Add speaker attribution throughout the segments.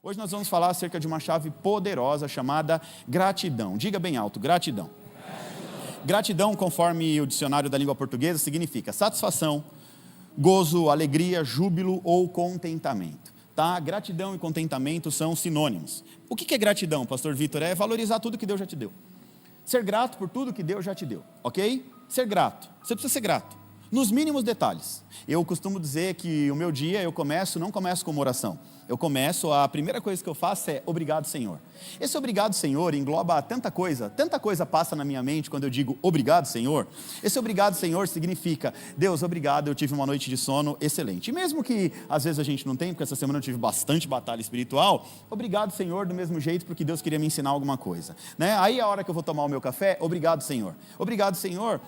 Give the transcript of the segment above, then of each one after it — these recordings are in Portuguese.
Speaker 1: Hoje nós vamos falar acerca de uma chave poderosa chamada gratidão. Diga bem alto, gratidão. Gratidão, conforme o dicionário da língua portuguesa, significa satisfação, gozo, alegria, júbilo ou contentamento. Tá? Gratidão e contentamento são sinônimos. O que é gratidão, pastor Vitor? É valorizar tudo que Deus já te deu. Ser grato por tudo que Deus já te deu, ok? Ser grato. Você precisa ser grato, nos mínimos detalhes. Eu costumo dizer que o meu dia não começo com uma oração. A primeira coisa que eu faço é obrigado, Senhor. Esse obrigado, Senhor, engloba tanta coisa passa na minha mente quando eu digo obrigado, Senhor. Esse obrigado, Senhor, significa, Deus, obrigado, eu tive uma noite de sono excelente. E mesmo que às vezes a gente não tem, porque essa semana eu tive bastante batalha espiritual, obrigado, Senhor, do mesmo jeito, porque Deus queria me ensinar alguma coisa. Né? Aí a hora que eu vou tomar o meu café, obrigado, Senhor. Obrigado, Senhor.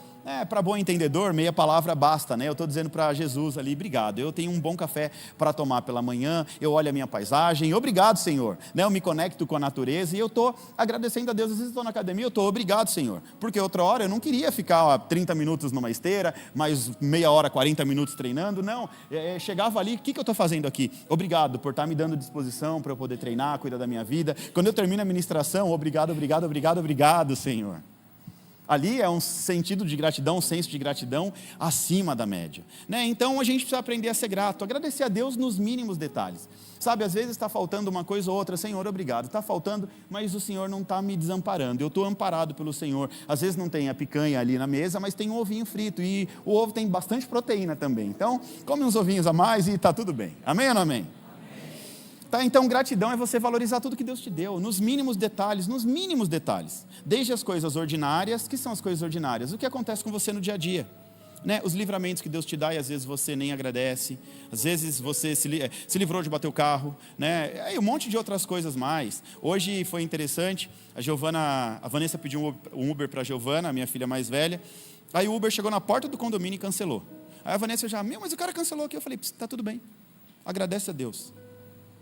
Speaker 1: Para bom entendedor, meia palavra basta, né? Eu estou dizendo para Jesus ali, obrigado, eu tenho um bom café para tomar pela manhã, eu olho a minha paisagem, obrigado, Senhor, né? Eu me conecto com a natureza e eu estou agradecendo a Deus. Às vezes estou na academia, eu estou obrigado, Senhor, porque outra hora eu não queria ficar 30 minutos numa esteira, mais meia hora, 40 minutos treinando, não, chegava ali, o que eu estou fazendo aqui? Obrigado por estar me dando disposição para eu poder treinar, cuidar da minha vida. Quando eu termino a ministração, obrigado, Senhor. Ali é um sentido de gratidão, um senso de gratidão acima da média. Né? Então a gente precisa aprender a ser grato, agradecer a Deus nos mínimos detalhes. Sabe, às vezes está faltando uma coisa ou outra, Senhor, obrigado. Está faltando, mas o Senhor não está me desamparando, eu estou amparado pelo Senhor. Às vezes não tem a picanha ali na mesa, mas tem um ovinho frito e o ovo tem bastante proteína também. Então, come uns ovinhos a mais e está tudo bem. Amém ou não amém? Tá, então gratidão é você valorizar tudo que Deus te deu, nos mínimos detalhes, desde as coisas ordinárias. Que são as coisas ordinárias? O que acontece com você no dia a dia, né? Os livramentos que Deus te dá e às vezes você nem agradece, às vezes você se livrou de bater o carro, né? E um monte de outras coisas mais. Hoje foi interessante, a Vanessa pediu um Uber para a Giovana, a minha filha mais velha, aí o Uber chegou na porta do condomínio e cancelou. Aí a Vanessa mas o cara cancelou aqui. Eu falei, está tudo bem, agradece a Deus.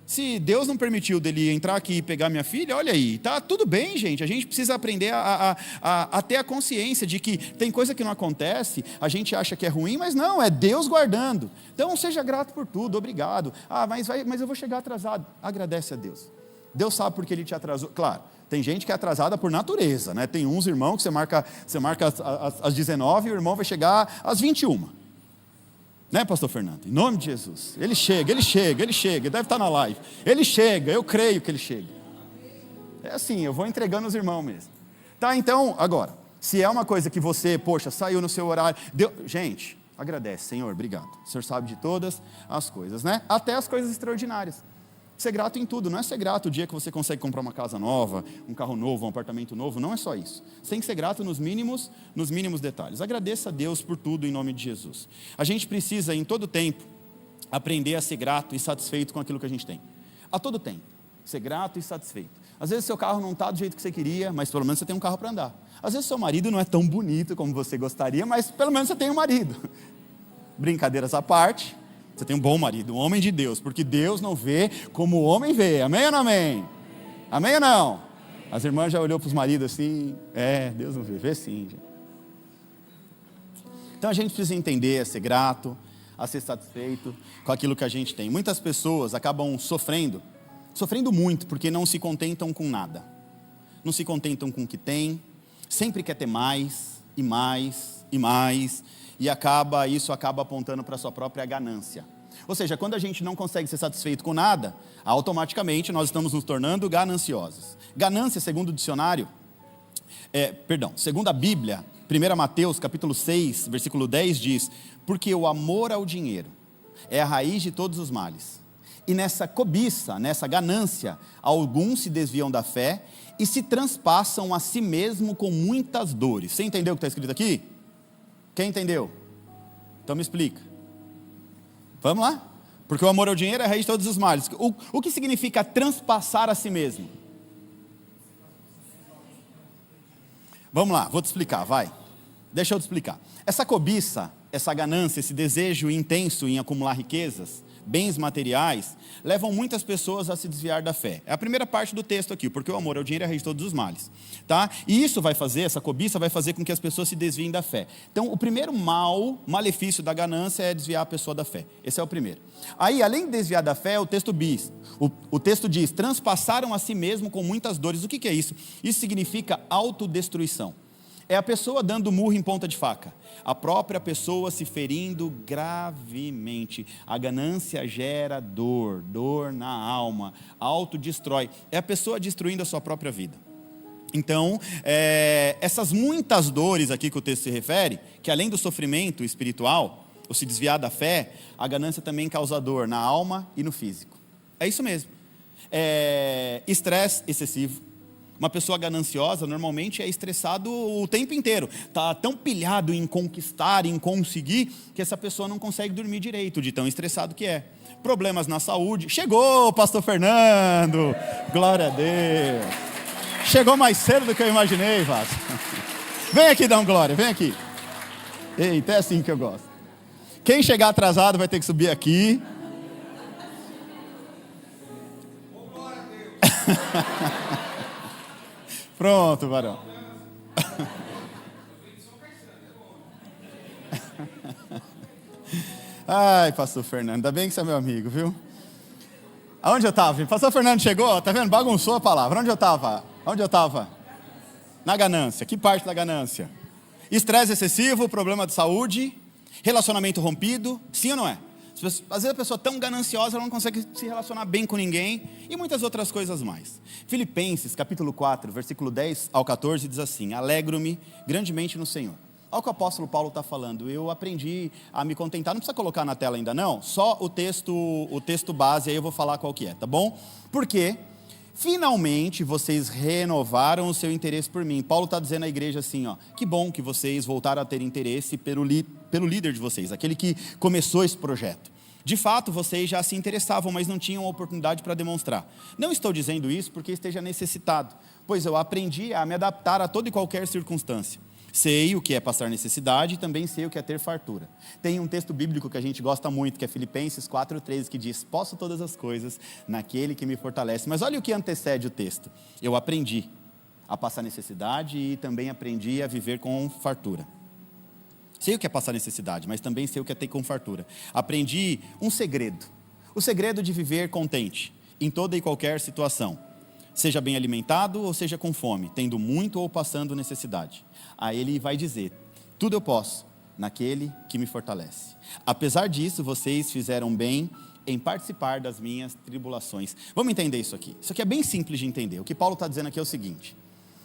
Speaker 1: Se Deus não permitiu dele entrar aqui e pegar minha filha, olha aí, tá tudo bem, gente. A gente precisa aprender a ter a consciência de que tem coisa que não acontece, a gente acha que é ruim, mas não, é Deus guardando. Então seja grato por tudo, obrigado. Mas eu vou chegar atrasado. Agradece a Deus. Deus sabe porque Ele te atrasou. Claro, tem gente que é atrasada por natureza, né? Tem uns irmãos que você marca às 19 e o irmão vai chegar às 21. Né, pastor Fernando? Em nome de Jesus. Ele chega, deve estar na live. Ele chega, eu creio que ele chega. É assim, eu vou entregando os irmãos mesmo. Tá, então, agora, se é uma coisa que você, saiu no seu horário, gente, agradece, Senhor, obrigado. O Senhor sabe de todas as coisas, né? Até as coisas extraordinárias. Ser grato em tudo, não é ser grato o dia que você consegue comprar uma casa nova, um carro novo, um apartamento novo, não é só isso. Você tem que ser grato nos mínimos detalhes. Agradeça a Deus por tudo em nome de Jesus. A gente precisa, em todo tempo, aprender a ser grato e satisfeito com aquilo que a gente tem. A todo tempo, ser grato e satisfeito. Às vezes seu carro não está do jeito que você queria, mas pelo menos você tem um carro para andar. Às vezes seu marido não é tão bonito como você gostaria, mas pelo menos você tem um marido. Brincadeiras à parte, você tem um bom marido, um homem de Deus, porque Deus não vê como o homem vê. Amém ou não amém? Amém ou não? As irmãs já olhou para os maridos assim, Deus não vê sim. Gente. Então a gente precisa entender, a ser grato, a ser satisfeito com aquilo que a gente tem. Muitas pessoas acabam sofrendo muito, porque não se contentam com nada. Não se contentam com o que tem, sempre quer ter mais, e mais, e mais, e isso acaba apontando para a sua própria ganância. Ou seja, quando a gente não consegue ser satisfeito com nada, automaticamente nós estamos nos tornando gananciosos. Ganância, segundo o dicionário, segundo a Bíblia, 1 Mateus capítulo 6, versículo 10 diz: porque o amor ao dinheiro é a raiz de todos os males. E nessa cobiça, nessa ganância, alguns se desviam da fé e se transpassam a si mesmo com muitas dores. Você entendeu o que está escrito aqui? Quem entendeu? Então me explica. Vamos lá? Porque o amor ao dinheiro é a raiz de todos os males. O que significa transpassar a si mesmo? Vamos lá, vou te explicar, vai. Deixa eu te explicar. Essa cobiça, essa ganância, esse desejo intenso em acumular riquezas, bens materiais, levam muitas pessoas a se desviar da fé. É a primeira parte do texto aqui, porque o amor ao dinheiro é a raiz de todos os males. Tá? E isso vai fazer, essa cobiça vai fazer com que as pessoas se desviem da fé. Então, o primeiro malefício da ganância é desviar a pessoa da fé. Esse é o primeiro. Aí, além de desviar da fé, o texto diz, transpassaram a si mesmo com muitas dores. O que é isso? Isso significa autodestruição. É a pessoa dando murro em ponta de faca. A própria pessoa se ferindo gravemente. A ganância gera dor na alma, autodestrói. É a pessoa destruindo a sua própria vida. Então, essas muitas dores aqui que o texto se refere, que além do sofrimento espiritual, ou se desviar da fé, a ganância também causa dor na alma e no físico. É isso mesmo. Estresse excessivo. Uma pessoa gananciosa normalmente é estressado o tempo inteiro. Está tão pilhado em conquistar, em conseguir, que essa pessoa não consegue dormir direito, de tão estressado que é. Problemas na saúde. Chegou, pastor Fernando! Glória a Deus! Chegou mais cedo do que eu imaginei, Vasco. Vem aqui dar um glória, vem aqui. Eita, é assim que eu gosto. Quem chegar atrasado vai ter que subir aqui. Glória a Deus! Pronto, varão. Ai, pastor Fernando, ainda bem que você é meu amigo, viu? Aonde eu estava? Pastor Fernando chegou, tá vendo? Bagunçou a palavra. Onde eu estava? Na ganância. Que parte da ganância? Estresse excessivo, problema de saúde, relacionamento rompido, sim ou não é? Às vezes a pessoa é tão gananciosa, ela não consegue se relacionar bem com ninguém, e muitas outras coisas mais. Filipenses, capítulo 4, versículo 10 ao 14, diz assim: alegro-me grandemente no Senhor. Olha o que o apóstolo Paulo está falando. Eu aprendi a me contentar, não precisa colocar na tela ainda não, só o texto base, aí eu vou falar qual que é, tá bom? Porque finalmente vocês renovaram o seu interesse por mim. Paulo está dizendo à igreja assim, ó, que bom que vocês voltaram a ter interesse pelo líder de vocês, aquele que começou esse projeto. De fato, vocês já se interessavam, mas não tinham oportunidade para demonstrar. Não estou dizendo isso porque esteja necessitado, pois eu aprendi a me adaptar a toda e qualquer circunstância. Sei o que é passar necessidade e também sei o que é ter fartura. Tem um texto bíblico que a gente gosta muito, que é Filipenses 4,13, que diz: posso todas as coisas naquele que me fortalece. Mas olha o que antecede o texto. Eu aprendi a passar necessidade e também aprendi a viver com fartura. Sei o que é passar necessidade, mas também sei o que é ter com fartura. Aprendi um segredo. O segredo de viver contente em toda e qualquer situação. Seja bem alimentado ou seja com fome, tendo muito ou passando necessidade. Aí ele vai dizer: tudo eu posso naquele que me fortalece. Apesar disso, vocês fizeram bem em participar das minhas tribulações. Vamos entender isso aqui. Isso aqui é bem simples de entender. O que Paulo está dizendo aqui é o seguinte: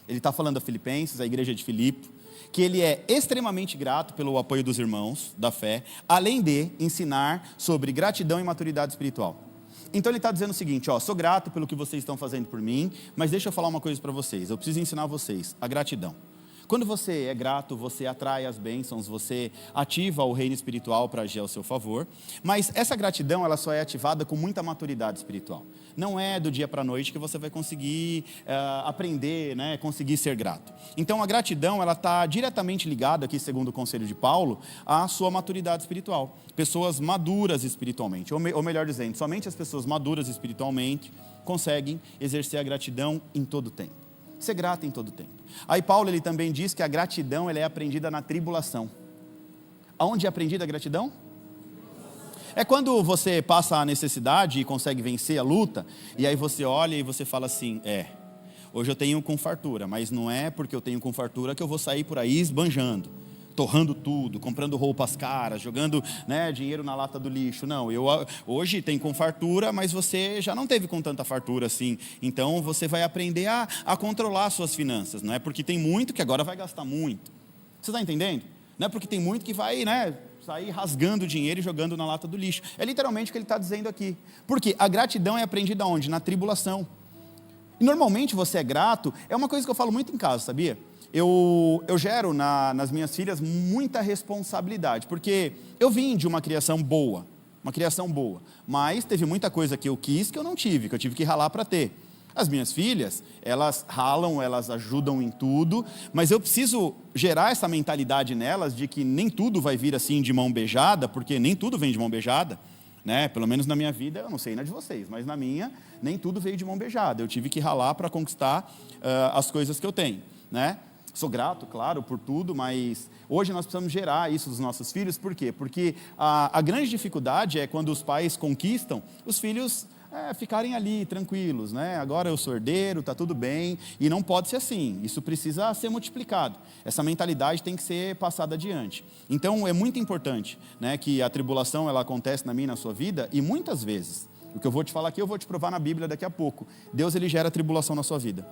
Speaker 1: ele está falando a Filipenses, a igreja de Filipe, que ele é extremamente grato pelo apoio dos irmãos da fé, além de ensinar sobre gratidão e maturidade espiritual. Então ele está dizendo o seguinte, ó, sou grato pelo que vocês estão fazendo por mim, mas deixa eu falar uma coisa para vocês, eu preciso ensinar vocês a gratidão. Quando você é grato, você atrai as bênçãos, você ativa o reino espiritual para agir ao seu favor, mas essa gratidão ela só é ativada com muita maturidade espiritual. Não é do dia para a noite que você vai conseguir aprender, né, conseguir ser grato. Então a gratidão ela está diretamente ligada, aqui segundo o conselho de Paulo, à sua maturidade espiritual. Pessoas maduras espiritualmente, ou melhor dizendo, somente as pessoas maduras espiritualmente conseguem exercer a gratidão em todo o tempo. Ser grato em todo o tempo. Aí Paulo ele também diz que a gratidão ela é aprendida na tribulação. Aonde é aprendida a gratidão? É quando você passa a necessidade e consegue vencer a luta, e aí você olha e você fala assim, hoje eu tenho com fartura, mas não é porque eu tenho com fartura que eu vou sair por aí esbanjando, torrando tudo, comprando roupas caras, jogando, né, dinheiro na lata do lixo. Não, hoje tem com fartura, mas você já não teve com tanta fartura assim. Então você vai aprender a controlar suas finanças. Não é porque tem muito que agora vai gastar muito. Você está entendendo? Não é porque tem muito que vai, né, sair rasgando dinheiro e jogando na lata do lixo. É literalmente o que ele está dizendo aqui. Porque a gratidão é aprendida onde? Na tribulação. E normalmente você é grato, é uma coisa que eu falo muito em casa, sabia? Eu gero nas minhas filhas muita responsabilidade, porque eu vim de uma criação boa, mas teve muita coisa que eu quis que eu não tive, que eu tive que ralar para ter. As minhas filhas, elas ralam, elas ajudam em tudo, mas eu preciso gerar essa mentalidade nelas de que nem tudo vai vir assim de mão beijada, porque nem tudo vem de mão beijada. né? Pelo menos na minha vida, eu não sei na de vocês, mas na minha, nem tudo veio de mão beijada. Eu tive que ralar para conquistar as coisas que eu tenho, né? Sou grato, claro, por tudo, mas hoje nós precisamos gerar isso dos nossos filhos. Por quê? Porque a grande dificuldade é quando os pais conquistam, os filhos ficarem ali tranquilos, né? Agora eu sou herdeiro, está tudo bem, e não pode ser assim, isso precisa ser multiplicado, essa mentalidade tem que ser passada adiante. Então é muito importante, né, que a tribulação ela acontece na minha e na sua vida, e muitas vezes, o que eu vou te falar aqui, eu vou te provar na Bíblia daqui a pouco, Deus ele gera tribulação na sua vida.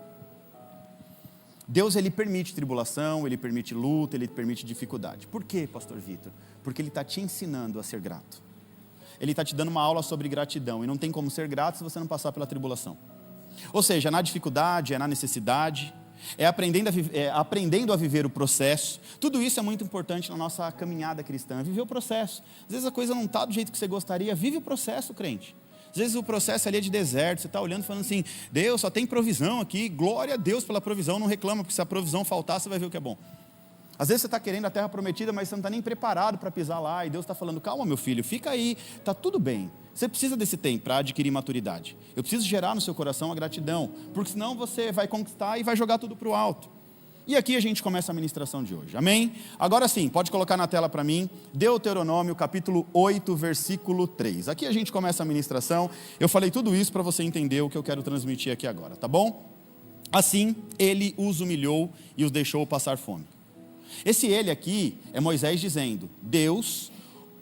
Speaker 1: Deus ele permite tribulação, ele permite luta, ele permite dificuldade. Por quê, pastor Vitor? Porque ele está te ensinando a ser grato. Ele está te dando uma aula sobre gratidão, e não tem como ser grato se você não passar pela tribulação. Ou seja, na dificuldade, é na necessidade, é aprendendo a viver o processo. Tudo isso é muito importante na nossa caminhada cristã, viver o processo. Às vezes a coisa não está do jeito que você gostaria, vive o processo, crente. Às vezes o processo ali é de deserto, você está olhando e falando assim, Deus, só tem provisão aqui, glória a Deus pela provisão, não reclama, porque se a provisão faltar, você vai ver o que é bom. Às vezes você está querendo a terra prometida, mas você não está nem preparado para pisar lá, e Deus está falando, calma meu filho, fica aí, está tudo bem. Você precisa desse tempo para adquirir maturidade. Eu preciso gerar no seu coração a gratidão, porque senão você vai conquistar e vai jogar tudo para o alto. E aqui a gente começa a ministração de hoje, amém? Agora sim, pode colocar na tela para mim, Deuteronômio capítulo 8, versículo 3. Aqui a gente começa a ministração, eu falei tudo isso para você entender o que eu quero transmitir aqui agora, tá bom? Assim, ele os humilhou e os deixou passar fome. Esse ele aqui é Moisés dizendo, Deus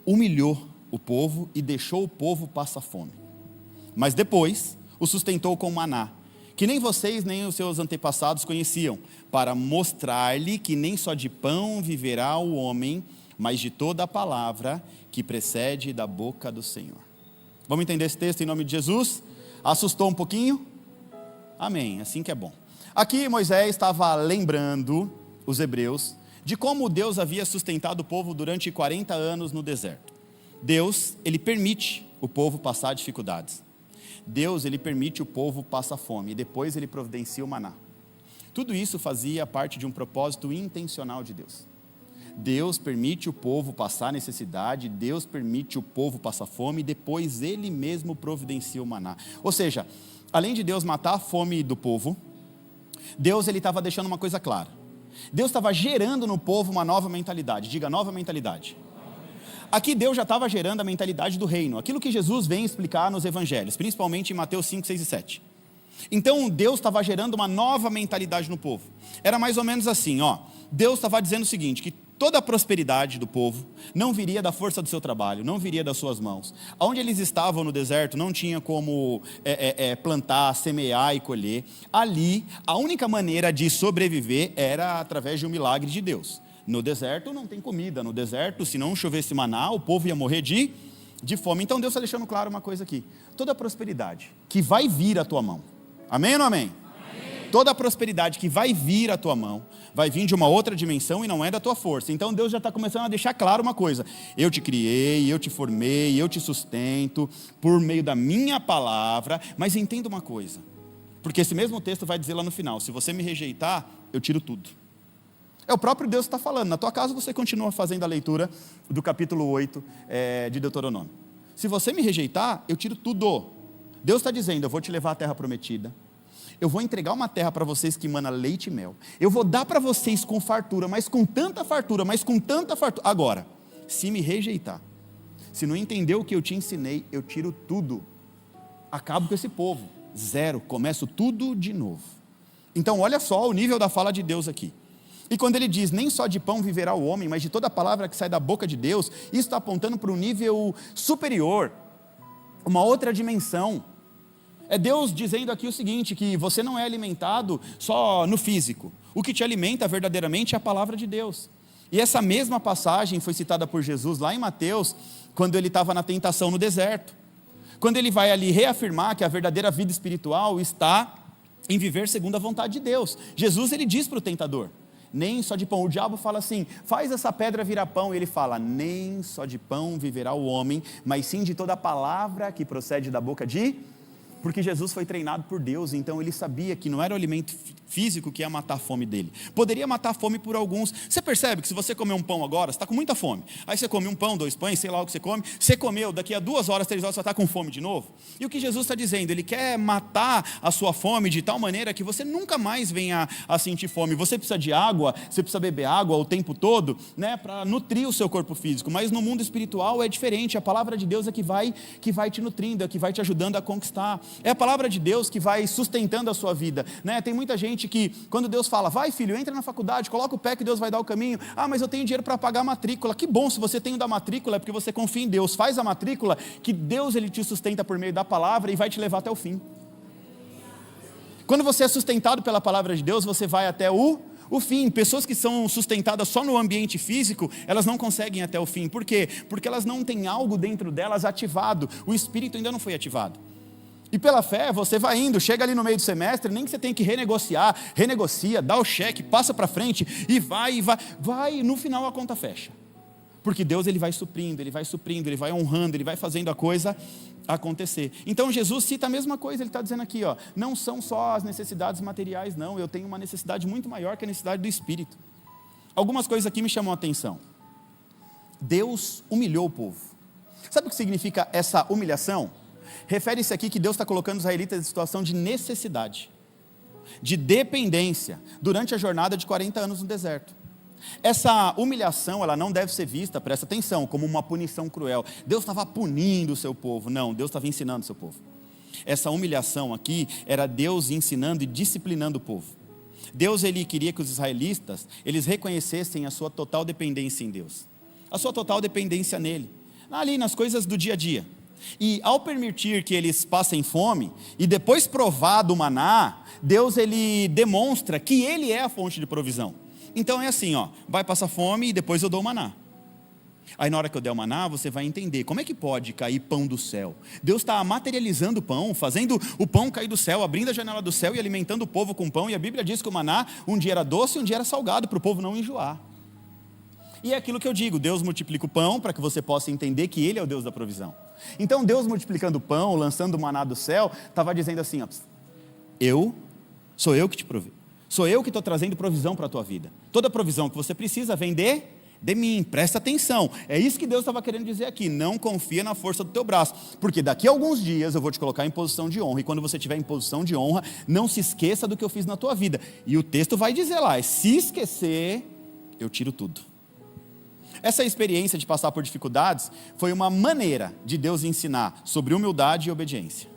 Speaker 1: humilhou o povo e deixou o povo passar fome. Mas depois o sustentou com maná, que nem vocês nem os seus antepassados conheciam, para mostrar-lhe que nem só de pão viverá o homem, mas de toda a palavra que procede da boca do Senhor. Vamos entender esse texto em nome de Jesus? Assustou um pouquinho? Amém, assim que é bom. Aqui Moisés estava lembrando os hebreus de como Deus havia sustentado o povo durante 40 anos no deserto. Deus, ele permite o povo passar dificuldades. Deus, ele permite o povo passar fome, e depois ele providencia o maná. Tudo isso fazia parte de um propósito intencional de Deus. Deus permite o povo passar necessidade, Deus permite o povo passar fome, e depois ele mesmo providencia o maná. Ou seja, além de Deus matar a fome do povo, Deus ele estava deixando uma coisa clara. Deus estava gerando no povo uma nova mentalidade, diga nova mentalidade. Aqui Deus já estava gerando a mentalidade do reino, aquilo que Jesus vem explicar nos evangelhos, principalmente em Mateus 5, 6 e 7. Então Deus estava gerando uma nova mentalidade no povo. Era mais ou menos assim, Deus estava dizendo o seguinte, que toda a prosperidade do povo não viria da força do seu trabalho, não viria das suas mãos. Onde eles estavam no deserto não tinha como plantar, semear e colher. Ali, a única maneira de sobreviver era através de um milagre de Deus. No deserto não tem comida, no deserto se não chovesse maná, o povo ia morrer de fome. Então Deus está deixando claro uma coisa aqui, toda a prosperidade que vai vir à tua mão, amém ou não amém? Amém. Toda a prosperidade que vai vir à tua mão, vai vir de uma outra dimensão e não é da tua força. Então Deus já está começando a deixar claro uma coisa, eu te criei, eu te formei, eu te sustento, por meio da minha palavra, mas entenda uma coisa, porque esse mesmo texto vai dizer lá no final, se você me rejeitar, eu tiro tudo. É o próprio Deus que está falando. Na tua casa você continua fazendo a leitura do capítulo 8 de Deuteronômio. Se você me rejeitar, eu tiro tudo. Deus está dizendo, eu vou te levar à terra prometida. Eu vou entregar uma terra para vocês que emana leite e mel. Eu vou dar para vocês com fartura, mas com tanta fartura, Agora, se me rejeitar, se não entender o que eu te ensinei, eu tiro tudo. Acabo com esse povo. Zero. Começo tudo de novo. Então olha só o nível da fala de Deus aqui. E quando ele diz, nem só de pão viverá o homem, mas de toda a palavra que sai da boca de Deus, isso está apontando para um nível superior, uma outra dimensão. É Deus dizendo aqui o seguinte, que você não é alimentado só no físico. O que te alimenta verdadeiramente é a palavra de Deus. E essa mesma passagem foi citada por Jesus lá em Mateus, quando ele estava na tentação no deserto. Quando ele vai ali reafirmar que a verdadeira vida espiritual está em viver segundo a vontade de Deus. Jesus ele diz para o tentador, nem só de pão. O diabo fala assim, faz essa pedra virar pão. E ele fala, nem só de pão viverá o homem, mas sim de toda a palavra que procede da boca de Porque Jesus foi treinado por Deus, então ele sabia que não era o alimento físico que ia matar a fome dele. Poderia matar a fome por alguns. Você percebe que se você comer um pão agora, você está com muita fome. Aí você come um pão, 2 pães, sei lá o que você come. Você comeu, daqui a 2 horas, 3 horas, você está com fome de novo. E o que Jesus está dizendo? Ele quer matar a sua fome de tal maneira que você nunca mais venha a sentir fome. Você precisa de água, você precisa beber água o tempo todo, né, para nutrir o seu corpo físico. Mas no mundo espiritual é diferente. A palavra de Deus é que vai te nutrindo, é que vai te ajudando a conquistar. É a palavra de Deus que vai sustentando a sua vida, né? Tem muita gente que, quando Deus fala, vai filho, entra na faculdade, coloca o pé que Deus vai dar o caminho. Ah, mas eu tenho dinheiro para pagar a matrícula. Que bom, se você tem o da matrícula, é porque você confia em Deus. Faz a matrícula, que Deus ele te sustenta por meio da palavra e vai te levar até o fim. Quando você é sustentado pela palavra de Deus, você vai até o fim. Pessoas que são sustentadas só no ambiente físico, elas não conseguem até o fim. Por quê? Porque elas não têm algo dentro delas ativado. O Espírito ainda não foi ativado. E pela fé, você vai indo, chega ali no meio do semestre, nem que você tem que renegocia, dá o cheque, passa para frente e vai, no final a conta fecha. Porque Deus ele vai suprindo, ele vai honrando, ele vai fazendo a coisa acontecer. Então Jesus cita a mesma coisa, ele está dizendo aqui, ó, não são só as necessidades materiais não, eu tenho uma necessidade muito maior que a necessidade do Espírito. Algumas coisas aqui me chamam a atenção. Deus humilhou o povo. Sabe o que significa essa humilhação? Refere-se aqui que Deus está colocando os israelitas em situação de necessidade, de dependência, durante a jornada de 40 anos no deserto. Essa humilhação, ela não deve ser vista, presta atenção, como uma punição cruel. Deus estava punindo o seu povo. Não, Deus estava ensinando o seu povo. Essa humilhação aqui era Deus ensinando e disciplinando o povo. Deus ele queria que os israelitas, eles reconhecessem a sua total dependência em Deus. A sua total dependência nele. Ali nas coisas do dia a dia. E ao permitir que eles passem fome, e depois provar do maná, Deus ele demonstra que ele é a fonte de provisão. Então é assim, ó, vai passar fome e depois eu dou o maná. Aí na hora que eu der o maná, você vai entender, como é que pode cair pão do céu? Deus está materializando o pão, fazendo o pão cair do céu, abrindo a janela do céu e alimentando o povo com pão, e a Bíblia diz que o maná, um dia era doce e um dia era salgado, para o povo não enjoar. E é aquilo que eu digo, Deus multiplica o pão para que você possa entender que Ele é o Deus da provisão. Então Deus multiplicando o pão, lançando o maná do céu, estava dizendo assim, ó, sou eu que te provi. Sou eu que estou trazendo provisão para a tua vida. Toda provisão que você precisa vem de mim, presta atenção. É isso que Deus estava querendo dizer aqui, não confia na força do teu braço, porque daqui a alguns dias eu vou te colocar em posição de honra, e quando você estiver em posição de honra, não se esqueça do que eu fiz na tua vida. E o texto vai dizer lá, se esquecer, eu tiro tudo. Essa experiência de passar por dificuldades foi uma maneira de Deus ensinar sobre humildade e obediência.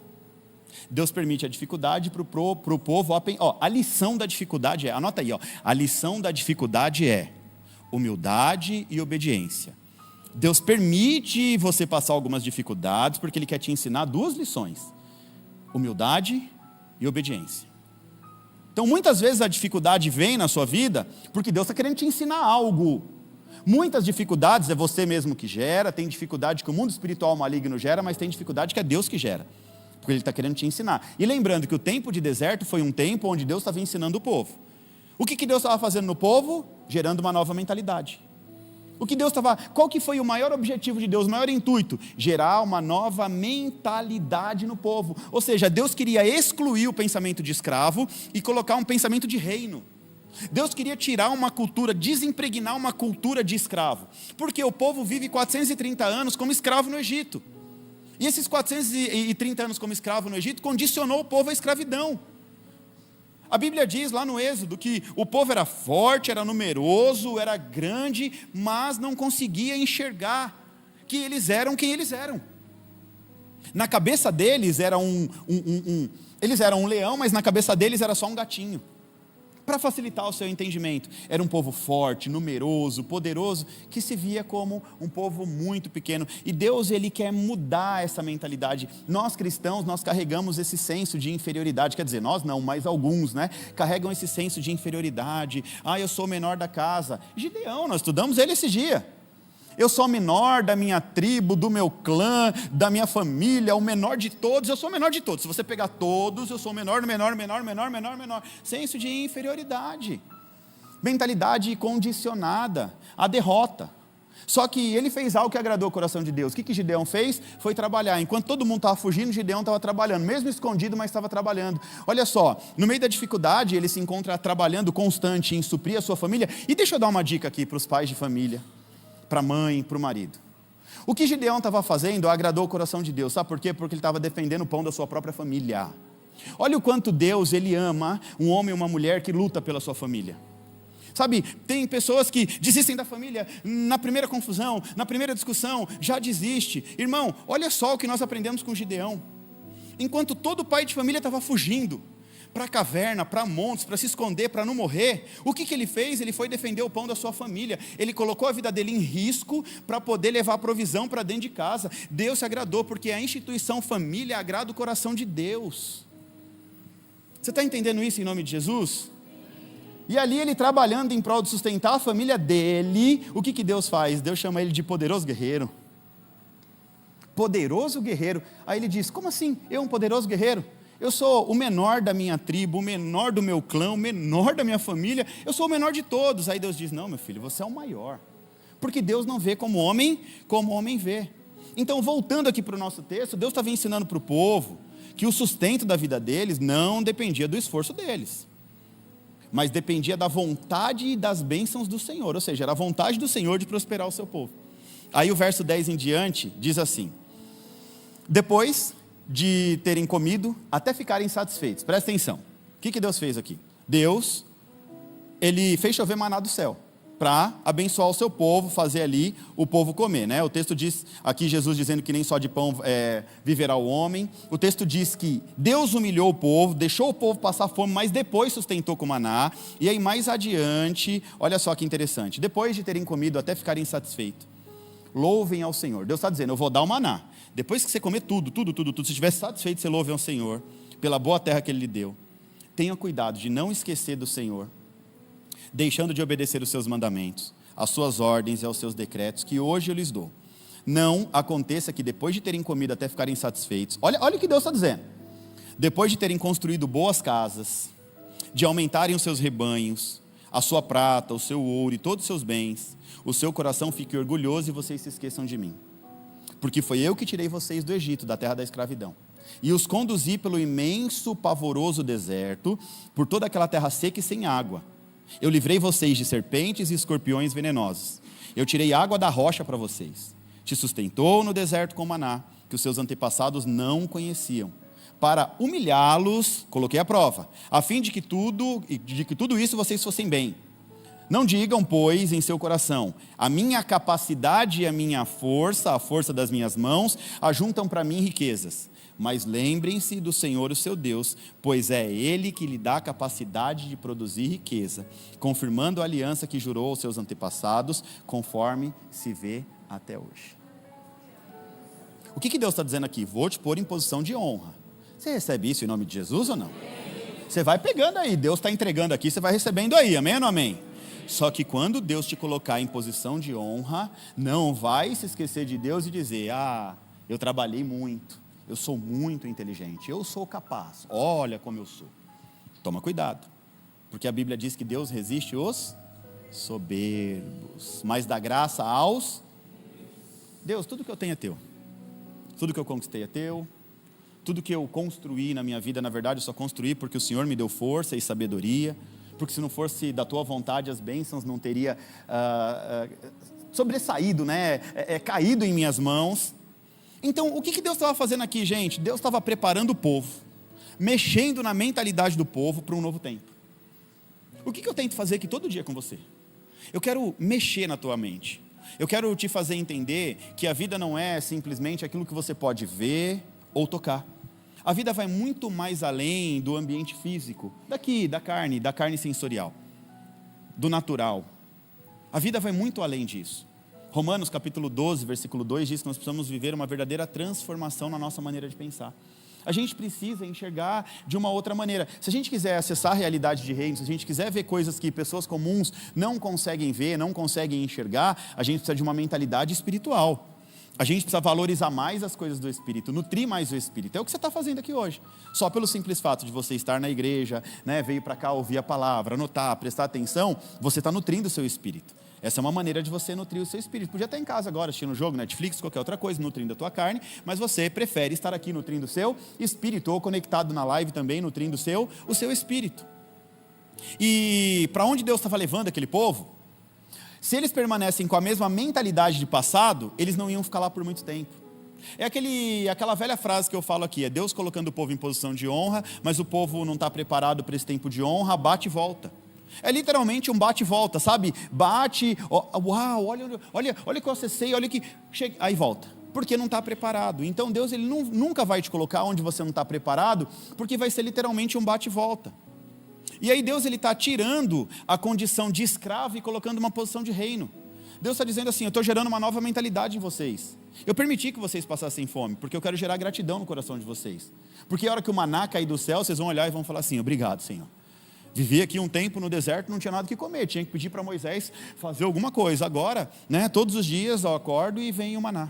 Speaker 1: Deus permite a dificuldade para o povo. A lição da dificuldade anota aí, a lição da dificuldade é humildade e obediência. Deus permite você passar algumas dificuldades porque Ele quer te ensinar 2 lições: humildade e obediência. Então muitas vezes a dificuldade vem na sua vida porque Deus está querendo te ensinar algo. Muitas dificuldades é você mesmo que gera, tem dificuldade que o mundo espiritual maligno gera, mas tem dificuldade que é Deus que gera, porque Ele está querendo te ensinar. E lembrando que o tempo de deserto foi um tempo onde Deus estava ensinando o povo. O que Deus estava fazendo no povo? Gerando uma nova mentalidade. Qual que foi o maior objetivo de Deus, o maior intuito? Gerar uma nova mentalidade no povo. Ou seja, Deus queria excluir o pensamento de escravo e colocar um pensamento de reino. Deus queria tirar uma cultura, desimpregnar uma cultura de escravo, porque o povo vive 430 anos como escravo no Egito, e esses 430 anos como escravo no Egito condicionou o povo à escravidão. A Bíblia diz lá no Êxodo que o povo era forte, era numeroso, era grande, mas não conseguia enxergar que eles eram quem eles eram. Na cabeça deles eles eram um leão, mas na cabeça deles era só um gatinho. Para facilitar o seu entendimento, era um povo forte, numeroso, poderoso, que se via como um povo muito pequeno. E Deus, Ele quer mudar essa mentalidade. Nós cristãos, nós carregamos esse senso de inferioridade, quer dizer, nós não, mas alguns, né? Carregam esse senso de inferioridade. Eu sou o menor da casa. Gideão, nós estudamos ele esse dia. Eu sou o menor da minha tribo, do meu clã, da minha família, o menor de todos, eu sou o menor de todos. Se você pegar todos, eu sou o menor. Senso de inferioridade. Mentalidade condicionada à derrota. Só que ele fez algo que agradou o coração de Deus. O que Gideão fez? Foi trabalhar. Enquanto todo mundo estava fugindo, Gideão estava trabalhando, mesmo escondido, mas estava trabalhando. Olha só, no meio da dificuldade, ele se encontra trabalhando constante em suprir a sua família. E deixa eu dar uma dica aqui para os pais de família, para a mãe, para o marido. O que Gideão estava fazendo agradou o coração de Deus. Sabe por quê? Porque ele estava defendendo o pão da sua própria família. Olha o quanto Deus, ele ama um homem e uma mulher que luta pela sua família. Sabe, tem pessoas que desistem da família na primeira confusão, na primeira discussão, já desiste. Irmão, olha só o que nós aprendemos com Gideão. Enquanto todo pai de família estava fugindo para a caverna, para montes, para se esconder, para não morrer, o que ele fez? Ele foi defender o pão da sua família. Ele colocou a vida dele em risco para poder levar a provisão para dentro de casa. Deus se agradou, porque a instituição família agrada o coração de Deus. Você está entendendo isso em nome de Jesus? E ali ele trabalhando em prol de sustentar a família dele, o que Deus faz? Deus chama ele de poderoso guerreiro. Poderoso guerreiro. Aí ele diz, como assim? Eu um poderoso guerreiro? Eu sou o menor da minha tribo, o menor do meu clã, o menor da minha família, eu sou o menor de todos. Aí Deus diz, não meu filho, você é o maior. Porque Deus não vê como o homem vê. Então voltando aqui para o nosso texto, Deus estava ensinando para o povo que o sustento da vida deles não dependia do esforço deles, mas dependia da vontade e das bênçãos do Senhor, ou seja, era a vontade do Senhor de prosperar o seu povo. Aí o verso 10 em diante diz assim, depois de terem comido, até ficarem satisfeitos, presta atenção, o que Deus fez aqui? Deus, ele fez chover maná do céu, para abençoar o seu povo, fazer ali o povo comer, né? O texto diz, aqui Jesus dizendo que nem só de pão viverá o homem. O texto diz que Deus humilhou o povo, deixou o povo passar fome, mas depois sustentou com maná. E aí mais adiante, olha só que interessante, depois de terem comido até ficarem satisfeitos, louvem ao Senhor. Deus está dizendo, eu vou dar o maná. Depois que você comer tudo, se estiver satisfeito, você louve ao Senhor, pela boa terra que Ele lhe deu. Tenha cuidado de não esquecer do Senhor, deixando de obedecer os seus mandamentos, as suas ordens e aos seus decretos, que hoje eu lhes dou. Não aconteça que depois de terem comido até ficarem satisfeitos, olha o que Deus está dizendo, depois de terem construído boas casas, de aumentarem os seus rebanhos, a sua prata, o seu ouro e todos os seus bens, o seu coração fique orgulhoso e vocês se esqueçam de mim. Porque foi eu que tirei vocês do Egito, da terra da escravidão, e os conduzi pelo imenso, pavoroso deserto, por toda aquela terra seca e sem água. Eu livrei vocês de serpentes e escorpiões venenosos. Eu tirei água da rocha para vocês. Te sustentou no deserto com maná, que os seus antepassados não conheciam. Para humilhá-los, coloquei a prova, a fim de que tudo isso vocês fossem bem. Não digam, pois, em seu coração, a minha capacidade e a minha força, a força das minhas mãos, ajuntam para mim riquezas. Mas lembrem-se do Senhor, o seu Deus, pois é Ele que lhe dá a capacidade de produzir riqueza, confirmando a aliança que jurou aos seus antepassados, conforme se vê até hoje. O que Deus está dizendo aqui? Vou te pôr em posição de honra. Você recebe isso em nome de Jesus ou não? Você vai pegando aí, Deus está entregando aqui, você vai recebendo aí, amém ou não amém? Só que quando Deus te colocar em posição de honra, não vai se esquecer de Deus e dizer, eu trabalhei muito, eu sou muito inteligente, eu sou capaz, olha como eu sou. Toma cuidado, porque a Bíblia diz que Deus resiste os soberbos, mas dá graça aos... Deus, tudo que eu tenho é teu, tudo que eu conquistei é teu, tudo que eu construí na minha vida, na verdade eu só construí porque o Senhor me deu força e sabedoria, porque se não fosse da tua vontade as bênçãos não teria sobressaído, né? Caído em minhas mãos. Então o que Deus estava fazendo aqui, gente? Deus estava preparando o povo, mexendo na mentalidade do povo para um novo tempo. O que eu tento fazer aqui todo dia com você? Eu quero mexer na tua mente, eu quero te fazer entender que a vida não é simplesmente aquilo que você pode ver ou tocar. A vida vai muito mais além do ambiente físico, daqui, da carne sensorial, do natural. A vida vai muito além disso. Romanos capítulo 12, versículo 2 diz que nós precisamos viver uma verdadeira transformação na nossa maneira de pensar. A gente precisa enxergar de uma outra maneira. Se a gente quiser acessar a realidade de reino, se a gente quiser ver coisas que pessoas comuns não conseguem ver, não conseguem enxergar, a gente precisa de uma mentalidade espiritual. A gente precisa valorizar mais as coisas do Espírito, nutrir mais o Espírito. É o que você está fazendo aqui hoje. Só pelo simples fato de você estar na igreja, né, veio para cá ouvir a palavra, anotar, prestar atenção, você está nutrindo o seu Espírito. Essa é uma maneira de você nutrir o seu Espírito. Podia estar em casa agora assistindo um jogo, Netflix, qualquer outra coisa, nutrindo a tua carne, mas você prefere estar aqui nutrindo o seu Espírito, ou conectado na live também, nutrindo o seu Espírito. E para onde Deus estava levando aquele povo? Se eles permanecem com a mesma mentalidade de passado, eles não iam ficar lá por muito tempo. É aquela velha frase que eu falo aqui, é Deus colocando o povo em posição de honra, mas o povo não está preparado para esse tempo de honra, bate e volta. É literalmente um bate e volta, sabe? Bate, uau, olha que eu acessei, olha que... Aí volta, porque não está preparado. Então Deus ele nunca vai te colocar onde você não está preparado, porque vai ser literalmente um bate e volta. E aí Deus está tirando a condição de escravo e colocando uma posição de reino. Deus está dizendo assim, eu estou gerando uma nova mentalidade em vocês. Eu permiti que vocês passassem fome, porque eu quero gerar gratidão no coração de vocês. Porque a hora que o maná cair do céu, vocês vão olhar e vão falar assim, obrigado, Senhor. Vivi aqui um tempo no deserto, não tinha nada que comer, tinha que pedir para Moisés fazer alguma coisa. Agora, né, todos os dias eu acordo e vem o maná.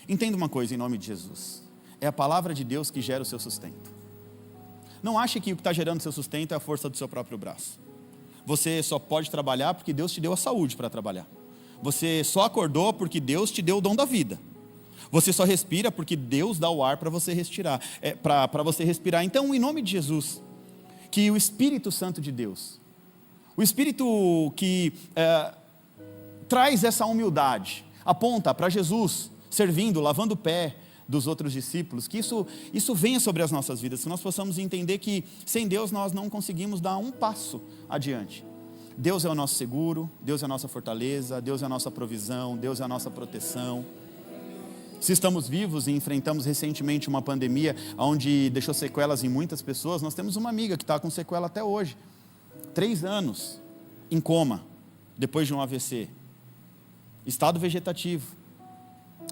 Speaker 1: Entenda uma coisa em nome de Jesus. É a palavra de Deus que gera o seu sustento. Não ache que o que está gerando seu sustento é a força do seu próprio braço. Você só pode trabalhar porque Deus te deu a saúde para trabalhar. Você só acordou porque Deus te deu o dom da vida. Você só respira porque Deus dá o ar para você respirar. Para você respirar. Então, em nome de Jesus, que o Espírito Santo de Deus, o Espírito que traz essa humildade, aponta para Jesus, servindo, lavando o pé dos outros discípulos, que isso venha sobre as nossas vidas, que nós possamos entender que sem Deus nós não conseguimos dar um passo adiante. Deus é o nosso seguro, Deus é a nossa fortaleza, Deus é a nossa provisão, Deus é a nossa proteção. Se estamos vivos e enfrentamos recentemente uma pandemia onde deixou sequelas em muitas pessoas, nós temos uma amiga que está com sequela até hoje, 3 anos em coma, depois de um AVC, estado vegetativo,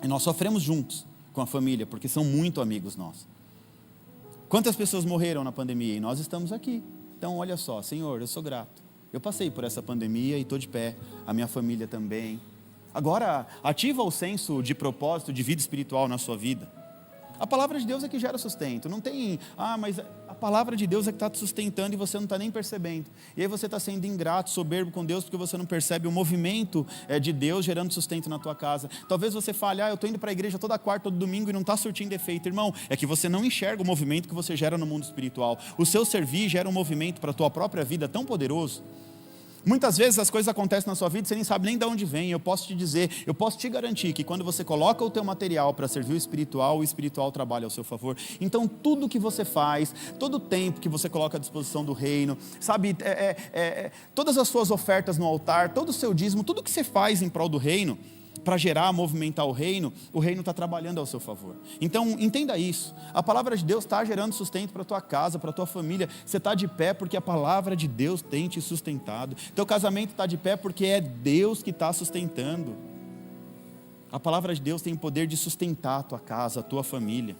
Speaker 1: e nós sofremos juntos com a família, porque são muito amigos nossos. Quantas pessoas morreram na pandemia e nós estamos aqui? Então olha só, Senhor, eu sou grato, eu passei por essa pandemia e estou de pé, a minha família também. Agora, ativa o senso de propósito, de vida espiritual na sua vida. A palavra de Deus é que gera sustento. Não tem, mas a palavra de Deus é que está te sustentando e você não está nem percebendo. E aí você está sendo ingrato, soberbo com Deus, porque você não percebe o movimento de Deus gerando sustento na tua casa. Talvez você fale, eu estou indo para a igreja toda quarta, todo domingo e não está surtindo efeito. Irmão, é que você não enxerga o movimento que você gera no mundo espiritual. O seu servir gera um movimento para a tua própria vida tão poderoso. Muitas vezes as coisas acontecem na sua vida e você nem sabe nem de onde vem. Eu posso te dizer, eu posso te garantir que quando você coloca o teu material para servir o espiritual trabalha ao seu favor. Então tudo que você faz, todo o tempo que você coloca à disposição do reino, sabe, todas as suas ofertas no altar, todo o seu dízimo, tudo que você faz em prol do reino, para gerar, movimentar o reino está trabalhando ao seu favor. Então entenda isso, a palavra de Deus está gerando sustento para a tua casa, para a tua família. Você está de pé porque a palavra de Deus tem te sustentado. Teu casamento está de pé porque é Deus que está sustentando. A palavra de Deus tem o poder de sustentar a tua casa, a tua família.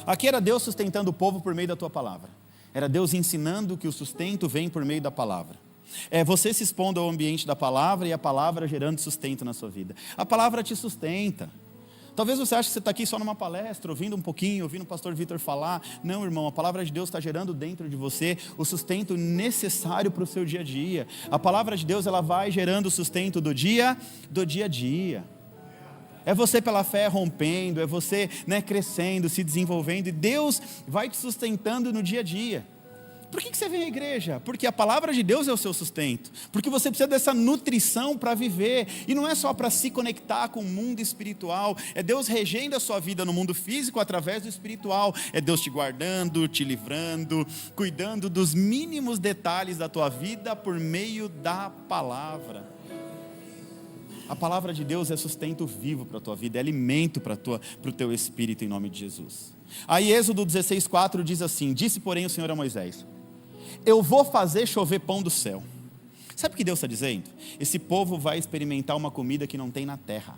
Speaker 1: Aqui era Deus sustentando o povo por meio da tua palavra. Era Deus ensinando que o sustento vem por meio da palavra. É você se expondo ao ambiente da palavra e a palavra gerando sustento na sua vida. A palavra te sustenta. Talvez você ache que você está aqui só numa palestra, ouvindo um pouquinho, ouvindo o pastor Vitor falar. Não, irmão, a palavra de Deus está gerando dentro de você o sustento necessário para o seu dia a dia. A palavra de Deus ela vai gerando o sustento do dia a dia. É você pela fé rompendo, é você crescendo, se desenvolvendo, e Deus vai te sustentando no dia a dia. Por que você vem à igreja? Porque a palavra de Deus é o seu sustento. Porque você precisa dessa nutrição para viver. E não é só para se conectar com o mundo espiritual. É Deus regendo a sua vida no mundo físico através do espiritual. É Deus te guardando, te livrando, cuidando dos mínimos detalhes da tua vida por meio da palavra. A palavra de Deus é sustento vivo para a tua vida, é alimento para o teu espírito em nome de Jesus. Aí Êxodo 16:4 diz assim: disse porém o Senhor a Moisés: eu vou fazer chover pão do céu. Sabe o que Deus está dizendo? Esse povo vai experimentar uma comida que não tem na terra.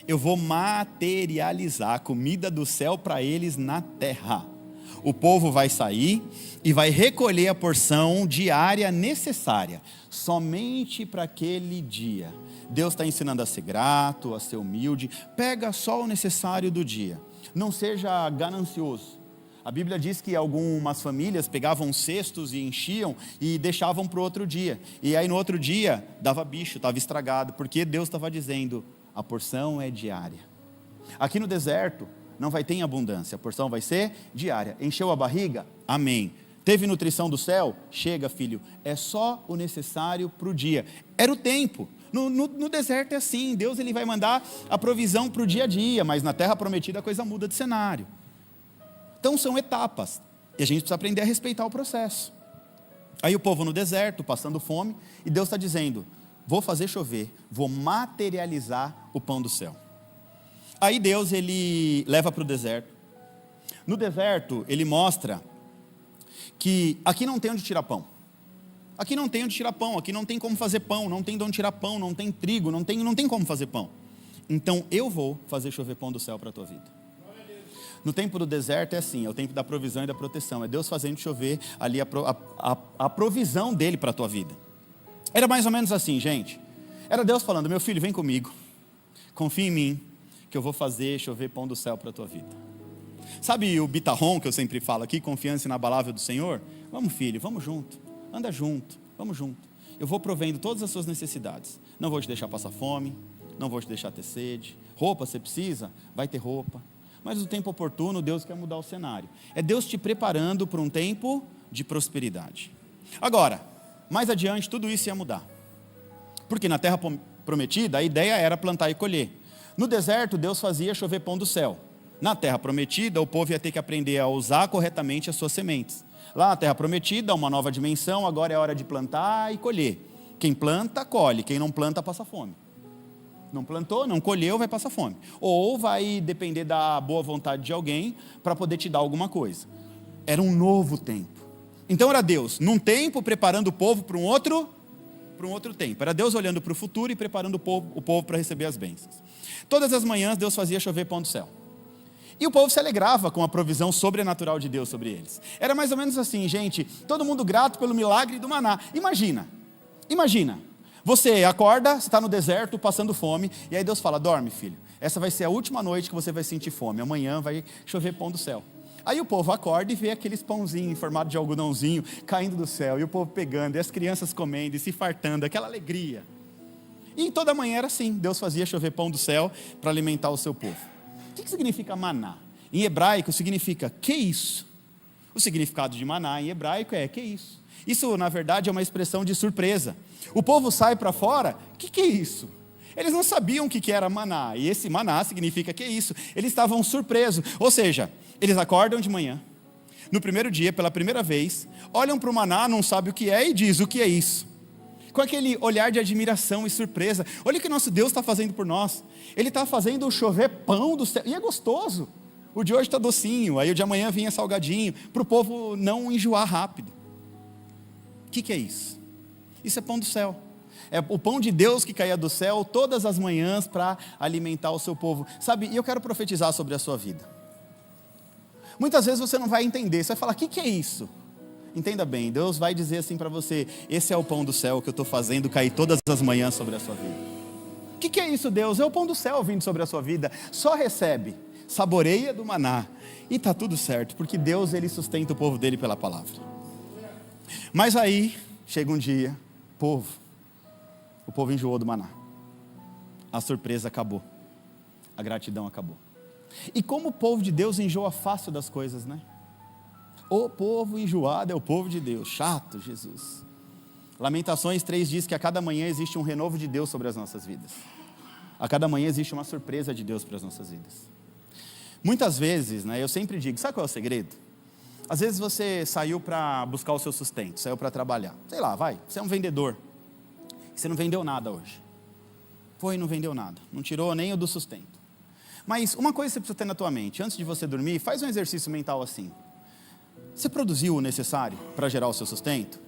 Speaker 1: Eu vou materializar a comida do céu para eles na terra. O povo vai sair e vai recolher a porção diária necessária, somente para aquele dia. Deus está ensinando a ser grato, a ser humilde. Pega só o necessário do dia. Não seja ganancioso. A Bíblia diz que algumas famílias pegavam cestos e enchiam e deixavam para o outro dia. E aí no outro dia dava bicho, estava estragado, porque Deus estava dizendo, a porção é diária. Aqui no deserto não vai ter em abundância, a porção vai ser diária. Encheu a barriga? Amém. Teve nutrição do céu? Chega, filho, é só o necessário para o dia. Era o tempo. No deserto é assim, Deus ele vai mandar a provisão para o dia a dia, mas na terra prometida a coisa muda de cenário. Então são etapas, e a gente precisa aprender a respeitar o processo. Aí o povo no deserto, passando fome, e Deus está dizendo, vou fazer chover, vou materializar o pão do céu. Aí Deus ele leva para o deserto. No deserto ele mostra que aqui não tem onde tirar pão. Aqui não tem onde tirar pão, aqui não tem como fazer pão, não tem de onde tirar pão, não tem trigo, não tem como fazer pão. Então eu vou fazer chover pão do céu para a tua vida. No tempo do deserto é assim, é o tempo da provisão e da proteção. É Deus fazendo chover ali a provisão dele para a tua vida. Era mais ou menos assim, gente. Era Deus falando, meu filho, vem comigo. Confia em mim, que eu vou fazer chover pão do céu para a tua vida. Sabe o bitarrom que eu sempre falo aqui, confiança inabalável do Senhor? Vamos, filho, vamos junto. Anda junto, vamos junto. Eu vou provendo todas as suas necessidades. Não vou te deixar passar fome, não vou te deixar ter sede. Roupa, você precisa? Vai ter roupa. Mas no tempo oportuno, Deus quer mudar o cenário. É Deus te preparando para um tempo de prosperidade. Agora, mais adiante, tudo isso ia mudar. Porque na terra prometida, a ideia era plantar e colher. No deserto, Deus fazia chover pão do céu. Na terra prometida, o povo ia ter que aprender a usar corretamente as suas sementes. Lá na terra prometida, uma nova dimensão, agora é hora de plantar e colher. Quem planta, colhe. Quem não planta, passa fome. Não plantou, não colheu, vai passar fome. Ou vai depender da boa vontade de alguém para poder te dar alguma coisa. Era um novo tempo. Então era Deus, num tempo, preparando o povo para um outro tempo. Era Deus olhando para o futuro e preparando o povo para receber as bênçãos. Todas as manhãs Deus fazia chover pão do céu. E o povo se alegrava com a provisão sobrenatural de Deus sobre eles. Era mais ou menos assim, gente, todo mundo grato pelo milagre do maná. Imagina, você acorda, você está no deserto, passando fome, e aí Deus fala, dorme filho, essa vai ser a última noite que você vai sentir fome, amanhã vai chover pão do céu. Aí o povo acorda e vê aqueles pãozinhos em formato de algodãozinho caindo do céu, e o povo pegando, e as crianças comendo e se fartando, aquela alegria. E toda manhã era assim, Deus fazia chover pão do céu para alimentar o seu povo. O que significa maná? Em hebraico significa que isso? O significado de maná em hebraico é que isso? Isso na verdade é uma expressão de surpresa. O povo sai para fora, o que é isso? Eles não sabiam o que era maná, e esse maná significa que é isso. Eles estavam surpresos, ou seja, eles acordam de manhã, no primeiro dia, pela primeira vez, olham para o maná, não sabem o que é e diz o que é isso. Com aquele olhar de admiração e surpresa, olha o que nosso Deus está fazendo por nós. Ele está fazendo chover pão do céu, e é gostoso. O de hoje está docinho, aí o de amanhã vinha salgadinho, para o povo não enjoar rápido. O que é isso? Isso é pão do céu. É o pão de Deus que caía do céu todas as manhãs para alimentar o seu povo. Sabe, e eu quero profetizar sobre a sua vida. Muitas vezes você não vai entender, você vai falar, o que é isso? Entenda bem, Deus vai dizer assim para você, esse é o pão do céu que eu estou fazendo cair todas as manhãs sobre a sua vida. O que é isso, Deus? É o pão do céu vindo sobre a sua vida. Só recebe, saboreia do maná e está tudo certo, porque Deus ele sustenta o povo dele pela palavra. Mas aí, chega um dia, o povo enjoou do maná. A surpresa acabou. A gratidão acabou. E como o povo de Deus enjoa fácil das coisas, né? O povo enjoado é o povo de Deus. Chato, Jesus. Lamentações 3 diz que a cada manhã existe um renovo de Deus sobre as nossas vidas. A cada manhã existe uma surpresa de Deus para as nossas vidas. Muitas vezes, né, eu sempre digo, sabe qual é o segredo? Às vezes você saiu para buscar o seu sustento, saiu para trabalhar. Sei lá, você é um vendedor. Você não vendeu nada hoje. Foi e não vendeu nada. Não tirou nem o do sustento. Mas uma coisa você precisa ter na tua mente. Antes de você dormir, faz um exercício mental assim. Você produziu o necessário para gerar o seu sustento?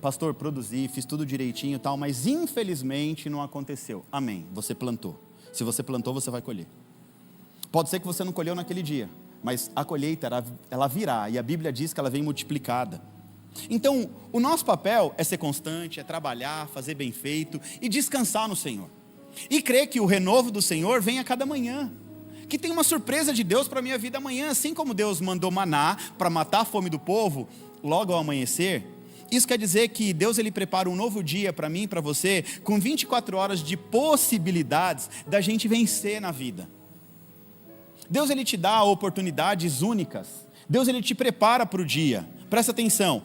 Speaker 1: Pastor, produzi, fiz tudo direitinho e tal, mas infelizmente não aconteceu. Amém, você plantou. Se você plantou, você vai colher. Pode ser que você não colheu naquele dia, mas a colheita, ela virá, e a Bíblia diz que ela vem multiplicada. Então, o nosso papel é ser constante, é trabalhar, fazer bem feito e descansar no Senhor. E crer que o renovo do Senhor vem a cada manhã. Que tem uma surpresa de Deus para a minha vida amanhã. Assim como Deus mandou maná para matar a fome do povo, logo ao amanhecer. Isso quer dizer que Deus ele prepara um novo dia para mim e para você, com 24 horas de possibilidades da gente vencer na vida. Deus ele te dá oportunidades únicas. Deus ele te prepara para o dia. Presta atenção.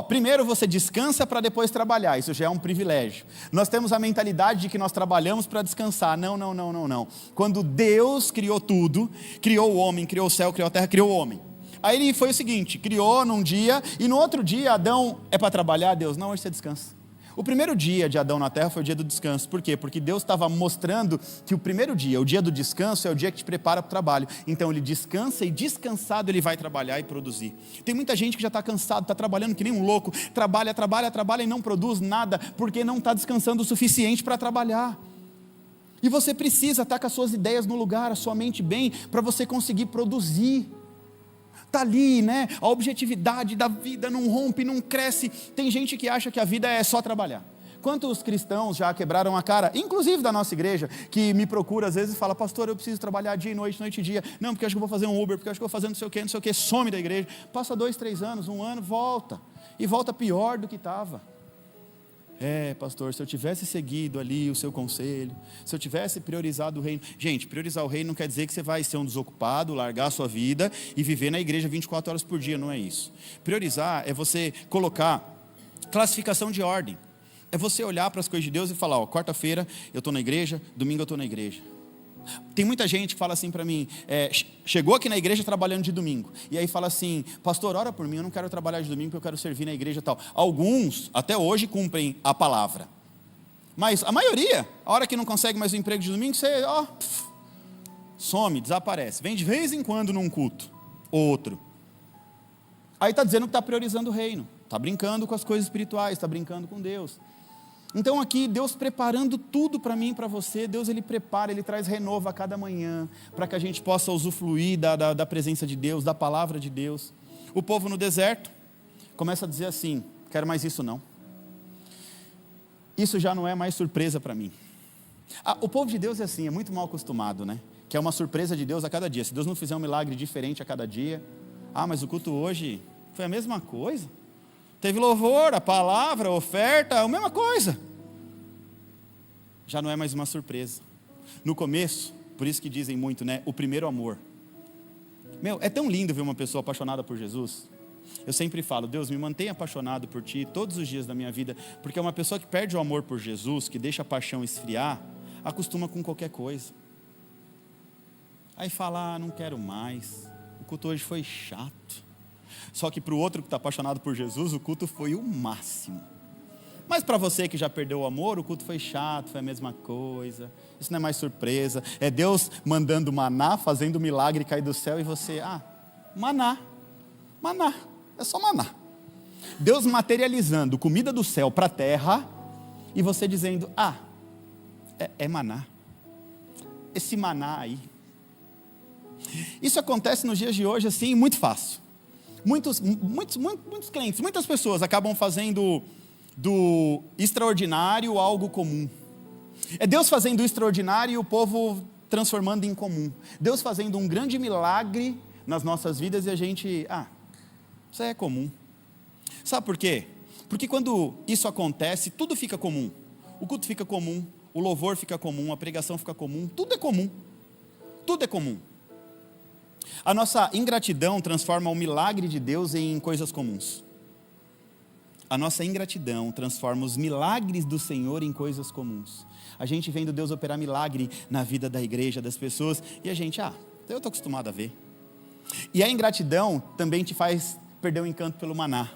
Speaker 1: Primeiro você descansa para depois trabalhar. Isso já é um privilégio. Nós temos a mentalidade de que nós trabalhamos para descansar. Não. Quando Deus criou tudo, criou o homem, criou o céu, criou a terra, criou o homem. Aí ele foi o seguinte, criou num dia, e no outro dia Adão é para trabalhar, Deus, não, hoje você descansa. O primeiro dia de Adão na terra foi o dia do descanso. Por quê? Porque Deus estava mostrando que o primeiro dia, o dia do descanso, é o dia que te prepara para o trabalho. Então ele descansa e descansado ele vai trabalhar e produzir. Tem muita gente que já está cansado, está trabalhando que nem um louco, trabalha e não produz nada, porque não está descansando o suficiente para trabalhar. E você precisa estar com as suas ideias no lugar, a sua mente bem, para você conseguir produzir. Está ali, né? A objetividade da vida não rompe, não cresce. Tem gente que acha que a vida é só trabalhar. Quantos cristãos já quebraram a cara, inclusive da nossa igreja, que me procura às vezes e fala, pastor, eu preciso trabalhar dia e noite, noite e dia. Não, porque acho que eu vou fazer um Uber, porque acho que eu vou fazer não sei o que, some da igreja. Passa 2, 3 anos, 1 ano, volta. E volta pior do que estava. Pastor, se eu tivesse seguido ali o seu conselho, se eu tivesse priorizado o reino. Gente, priorizar o reino não quer dizer que você vai ser um desocupado, largar a sua vida e viver na igreja 24 horas por dia, não é isso. Priorizar é você colocar classificação de ordem. É você olhar para as coisas de Deus e falar, quarta-feira eu estou na igreja, domingo eu estou na igreja. Tem muita gente que fala assim para mim, chegou aqui na igreja trabalhando de domingo, e aí fala assim, pastor, ora por mim, eu não quero trabalhar de domingo porque eu quero servir na igreja e tal. Alguns até hoje cumprem a palavra, mas a maioria, a hora que não consegue mais um emprego de domingo, você some, desaparece, vem de vez em quando num culto, outro. Aí está dizendo que está priorizando o reino, está brincando com as coisas espirituais, está brincando com Deus. Então aqui, Deus preparando tudo para mim e para você, Deus ele prepara, ele traz renovo a cada manhã, para que a gente possa usufruir da presença de Deus, da palavra de Deus. O povo no deserto começa a dizer assim, quero mais isso não. Isso já não é mais surpresa para mim. O povo de Deus é assim, é muito mal acostumado, né? Que é uma surpresa de Deus a cada dia. Se Deus não fizer um milagre diferente a cada dia, mas o culto hoje foi a mesma coisa. Teve louvor, a palavra, a oferta, a mesma coisa. Já não é mais uma surpresa. No começo, por isso que dizem muito, né? O primeiro amor. É tão lindo ver uma pessoa apaixonada por Jesus. Eu sempre falo, Deus, me mantenha apaixonado por Ti todos os dias da minha vida, porque é uma pessoa que perde o amor por Jesus, que deixa a paixão esfriar, acostuma com qualquer coisa. Aí fala, não quero mais, o culto hoje foi chato. Só que para o outro que está apaixonado por Jesus, o culto foi o máximo. Mas para você que já perdeu o amor, o culto foi chato, foi a mesma coisa. Isso não é mais surpresa. É Deus mandando maná, fazendo um milagre cair do céu e você, maná, é só maná. Deus materializando comida do céu para a terra e você dizendo, é maná. Esse maná aí. Isso acontece nos dias de hoje assim, muito fácil. Muitos clientes, muitas pessoas acabam fazendo do extraordinário algo comum. É Deus fazendo o extraordinário e o povo transformando em comum. Deus fazendo um grande milagre nas nossas vidas e a gente, isso é comum. Sabe por quê? Porque quando isso acontece, tudo fica comum. O culto fica comum, o louvor fica comum, a pregação fica comum, tudo é comum. Tudo é comum. A nossa ingratidão transforma o milagre de Deus em coisas comuns. A nossa ingratidão transforma os milagres do Senhor em coisas comuns. A gente vendo Deus operar milagre na vida da igreja, das pessoas, e a gente, eu estou acostumado a ver. E a ingratidão também te faz perder o encanto pelo maná.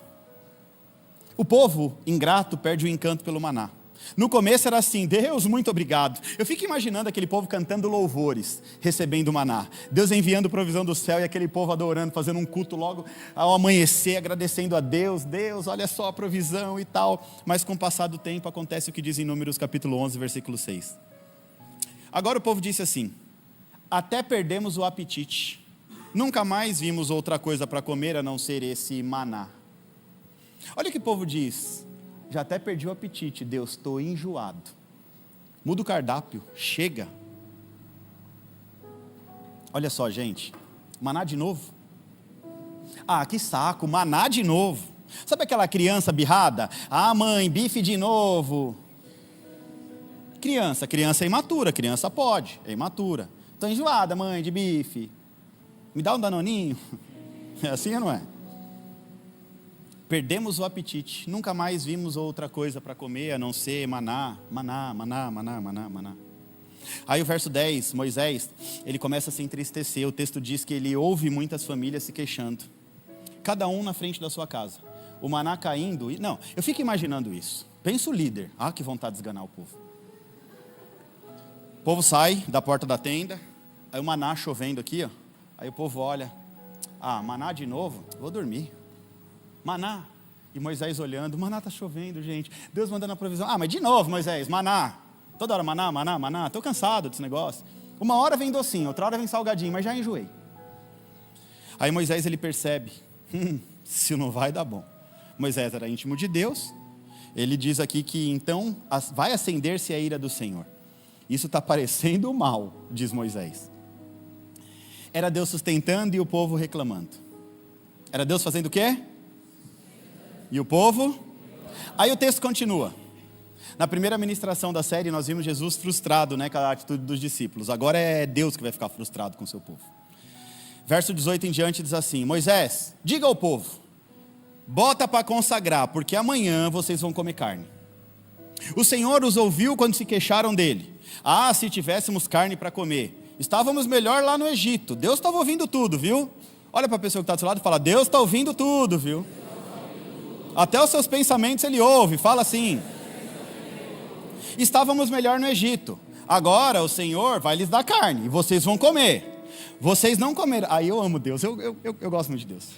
Speaker 1: O povo ingrato perde o encanto pelo maná. No começo era assim, Deus, muito obrigado. Eu fico imaginando aquele povo cantando louvores, recebendo maná. Deus enviando provisão do céu e aquele povo adorando, fazendo um culto logo ao amanhecer, agradecendo a Deus. Deus, olha só a provisão e tal. Mas com o passar do tempo acontece o que diz em Números capítulo 11, versículo 6. Agora o povo disse assim, até perdemos o apetite. Nunca mais vimos outra coisa para comer a não ser esse maná. Olha o que o povo diz. Já até perdi o apetite, Deus, estou enjoado. Muda o cardápio, chega. Olha só, gente, maná de novo? Ah, que saco, maná de novo. Sabe aquela criança birrada? Ah, mãe, bife de novo. Criança é imatura, criança pode, é imatura. Estou enjoada, mãe, de bife. Me dá um danoninho. É assim ou não é? Perdemos o apetite, nunca mais vimos outra coisa para comer a não ser maná. Aí o verso 10, Moisés, ele começa a se entristecer. O texto diz que ele ouve muitas famílias se queixando. Cada um na frente da sua casa. O maná caindo. Não, eu fico imaginando isso. Pensa o líder. Ah, que vontade de esganar o povo. O povo sai da porta da tenda. Aí o maná chovendo aqui, ó. Aí o povo olha. Ah, maná de novo? Vou dormir. Maná. E Moisés olhando. Maná está chovendo, gente. Deus mandando a provisão. Ah, mas de novo, Moisés, maná. Toda hora maná. Estou cansado desse negócio. Uma hora vem docinho, outra hora vem salgadinho, mas já enjoei. Aí Moisés, ele percebe. Se não vai dar bom. Moisés era íntimo de Deus. Ele diz aqui que então vai acender-se a ira do Senhor. Isso está parecendo mal, diz Moisés. Era Deus sustentando e o povo reclamando. Era Deus fazendo o quê? E o povo? Aí o texto continua. Na primeira ministração da série nós vimos Jesus frustrado, com a atitude dos discípulos. Agora é Deus que vai ficar frustrado com o seu povo. Verso 18 em diante diz assim: Moisés, diga ao povo, bota para consagrar, porque amanhã vocês vão comer carne. O Senhor os ouviu quando se queixaram dele. Ah, se tivéssemos carne para comer. Estávamos melhor lá no Egito. Deus estava ouvindo tudo, viu? Olha para a pessoa que está do seu lado e fala: Deus está ouvindo tudo, viu? Até os seus pensamentos ele ouve. Fala assim: estávamos melhor no Egito. Agora o Senhor vai lhes dar carne e vocês vão comer. Vocês não comerão. Aí eu amo Deus, eu gosto muito de Deus.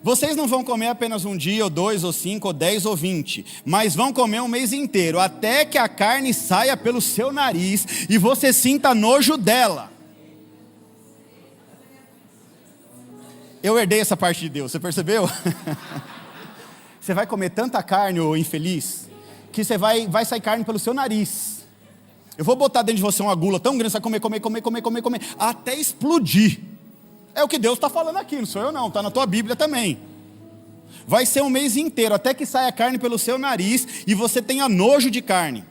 Speaker 1: Vocês não vão comer apenas um dia, ou 2, ou 5, ou 10, ou 20, mas vão comer um mês inteiro, até que a carne saia pelo seu nariz e você sinta nojo dela. Eu herdei essa parte de Deus, você percebeu? Você vai comer tanta carne, ô infeliz, que você vai sair carne pelo seu nariz. Eu vou botar dentro de você uma gula tão grande, você vai comer, até explodir. É o que Deus está falando aqui, não sou eu não, está na tua Bíblia também. Vai ser um mês inteiro, até que saia carne pelo seu nariz e você tenha nojo de carne.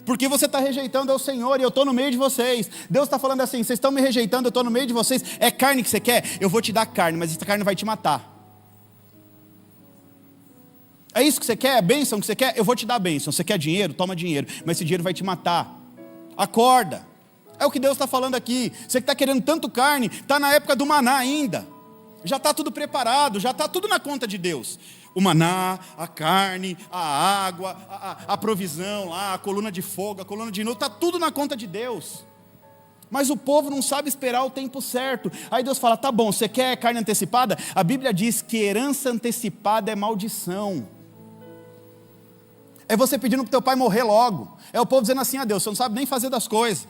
Speaker 1: Porque você está rejeitando ao Senhor e eu estou no meio de vocês. Deus está falando assim: vocês estão me rejeitando, eu estou no meio de vocês. É carne que você quer? Eu vou te dar carne, mas essa carne vai te matar. É isso que você quer? É bênção que você quer? Eu vou te dar bênção. Você quer dinheiro? Toma dinheiro, mas esse dinheiro vai te matar. Acorda. É o que Deus está falando aqui. Você que está querendo tanto carne, está na época do maná ainda. Já está tudo preparado, já está tudo na conta de Deus. O maná, a carne, a água, a provisão lá, a coluna de fogo, a coluna de nuvem, está tudo na conta de Deus. Mas o povo não sabe esperar o tempo certo. Aí Deus fala: tá bom, você quer carne antecipada? A Bíblia diz que herança antecipada é maldição. É você pedindo para o teu pai morrer logo. É o povo dizendo assim: a Deus, você não sabe nem fazer das coisas.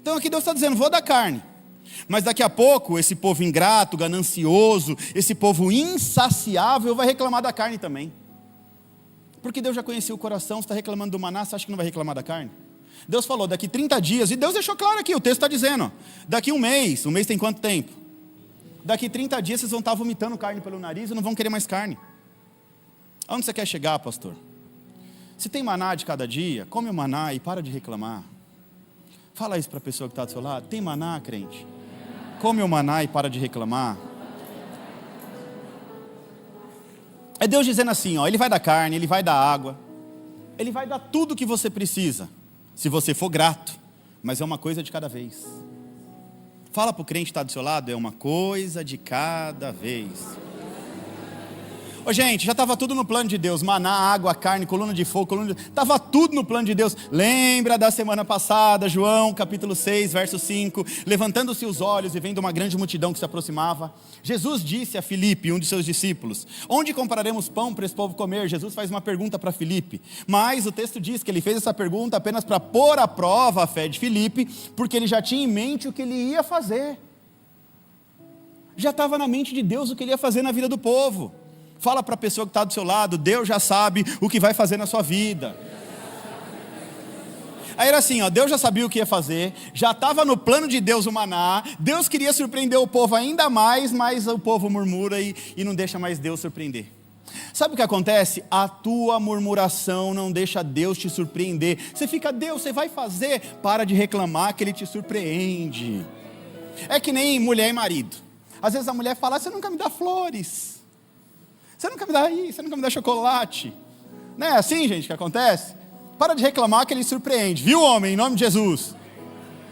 Speaker 1: Então aqui Deus está dizendo: vou dar carne. Mas daqui a pouco esse povo ingrato, ganancioso, esse povo insaciável vai reclamar da carne também. Porque Deus já conhecia o coração. Você está reclamando do maná, você acha que não vai reclamar da carne? Deus falou daqui 30 dias, e Deus deixou claro aqui, o texto está dizendo, ó, daqui um mês tem quanto tempo? Daqui 30 dias vocês vão estar vomitando carne pelo nariz e não vão querer mais carne. Aonde você quer chegar, pastor? Se tem maná de cada dia, come o maná e para de reclamar. Fala isso para a pessoa que está do seu lado: tem maná, crente? Come o maná e para de reclamar. É Deus dizendo assim, ó: ele vai dar carne, ele vai dar água, ele vai dar tudo o que você precisa, se você for grato, mas é uma coisa de cada vez. Fala para o crente que está do seu lado: é uma coisa de cada vez. Ô, gente, já estava tudo no plano de Deus. Maná, água, carne, coluna de fogo, estava tudo no plano de Deus. Lembra da semana passada, João capítulo 6, verso 5, levantando-se os olhos e vendo uma grande multidão que se aproximava, Jesus disse a Filipe, um de seus discípulos: onde compraremos pão para esse povo comer? Jesus faz uma pergunta para Filipe, mas o texto diz que ele fez essa pergunta apenas para pôr à prova a fé de Filipe, porque ele já tinha em mente o que ele ia fazer. Já estava na mente de Deus o que Ele ia fazer na vida do povo. Fala para a pessoa que está do seu lado, Deus já sabe o que vai fazer na sua vida. Aí era assim, ó, Deus já sabia o que ia fazer, já estava no plano de Deus o maná, Deus queria surpreender o povo ainda mais, mas o povo murmura e não deixa mais Deus surpreender. Sabe o que acontece? A tua murmuração não deixa Deus te surpreender. Você fica, Deus, você vai fazer? Para de reclamar que Ele te surpreende. É que nem mulher e marido. Às vezes a mulher fala, você nunca me dá flores, você nunca me dá isso, você nunca me dá chocolate. Não é assim, gente, que acontece? Para de reclamar que Ele surpreende. Viu, homem, em nome de Jesus?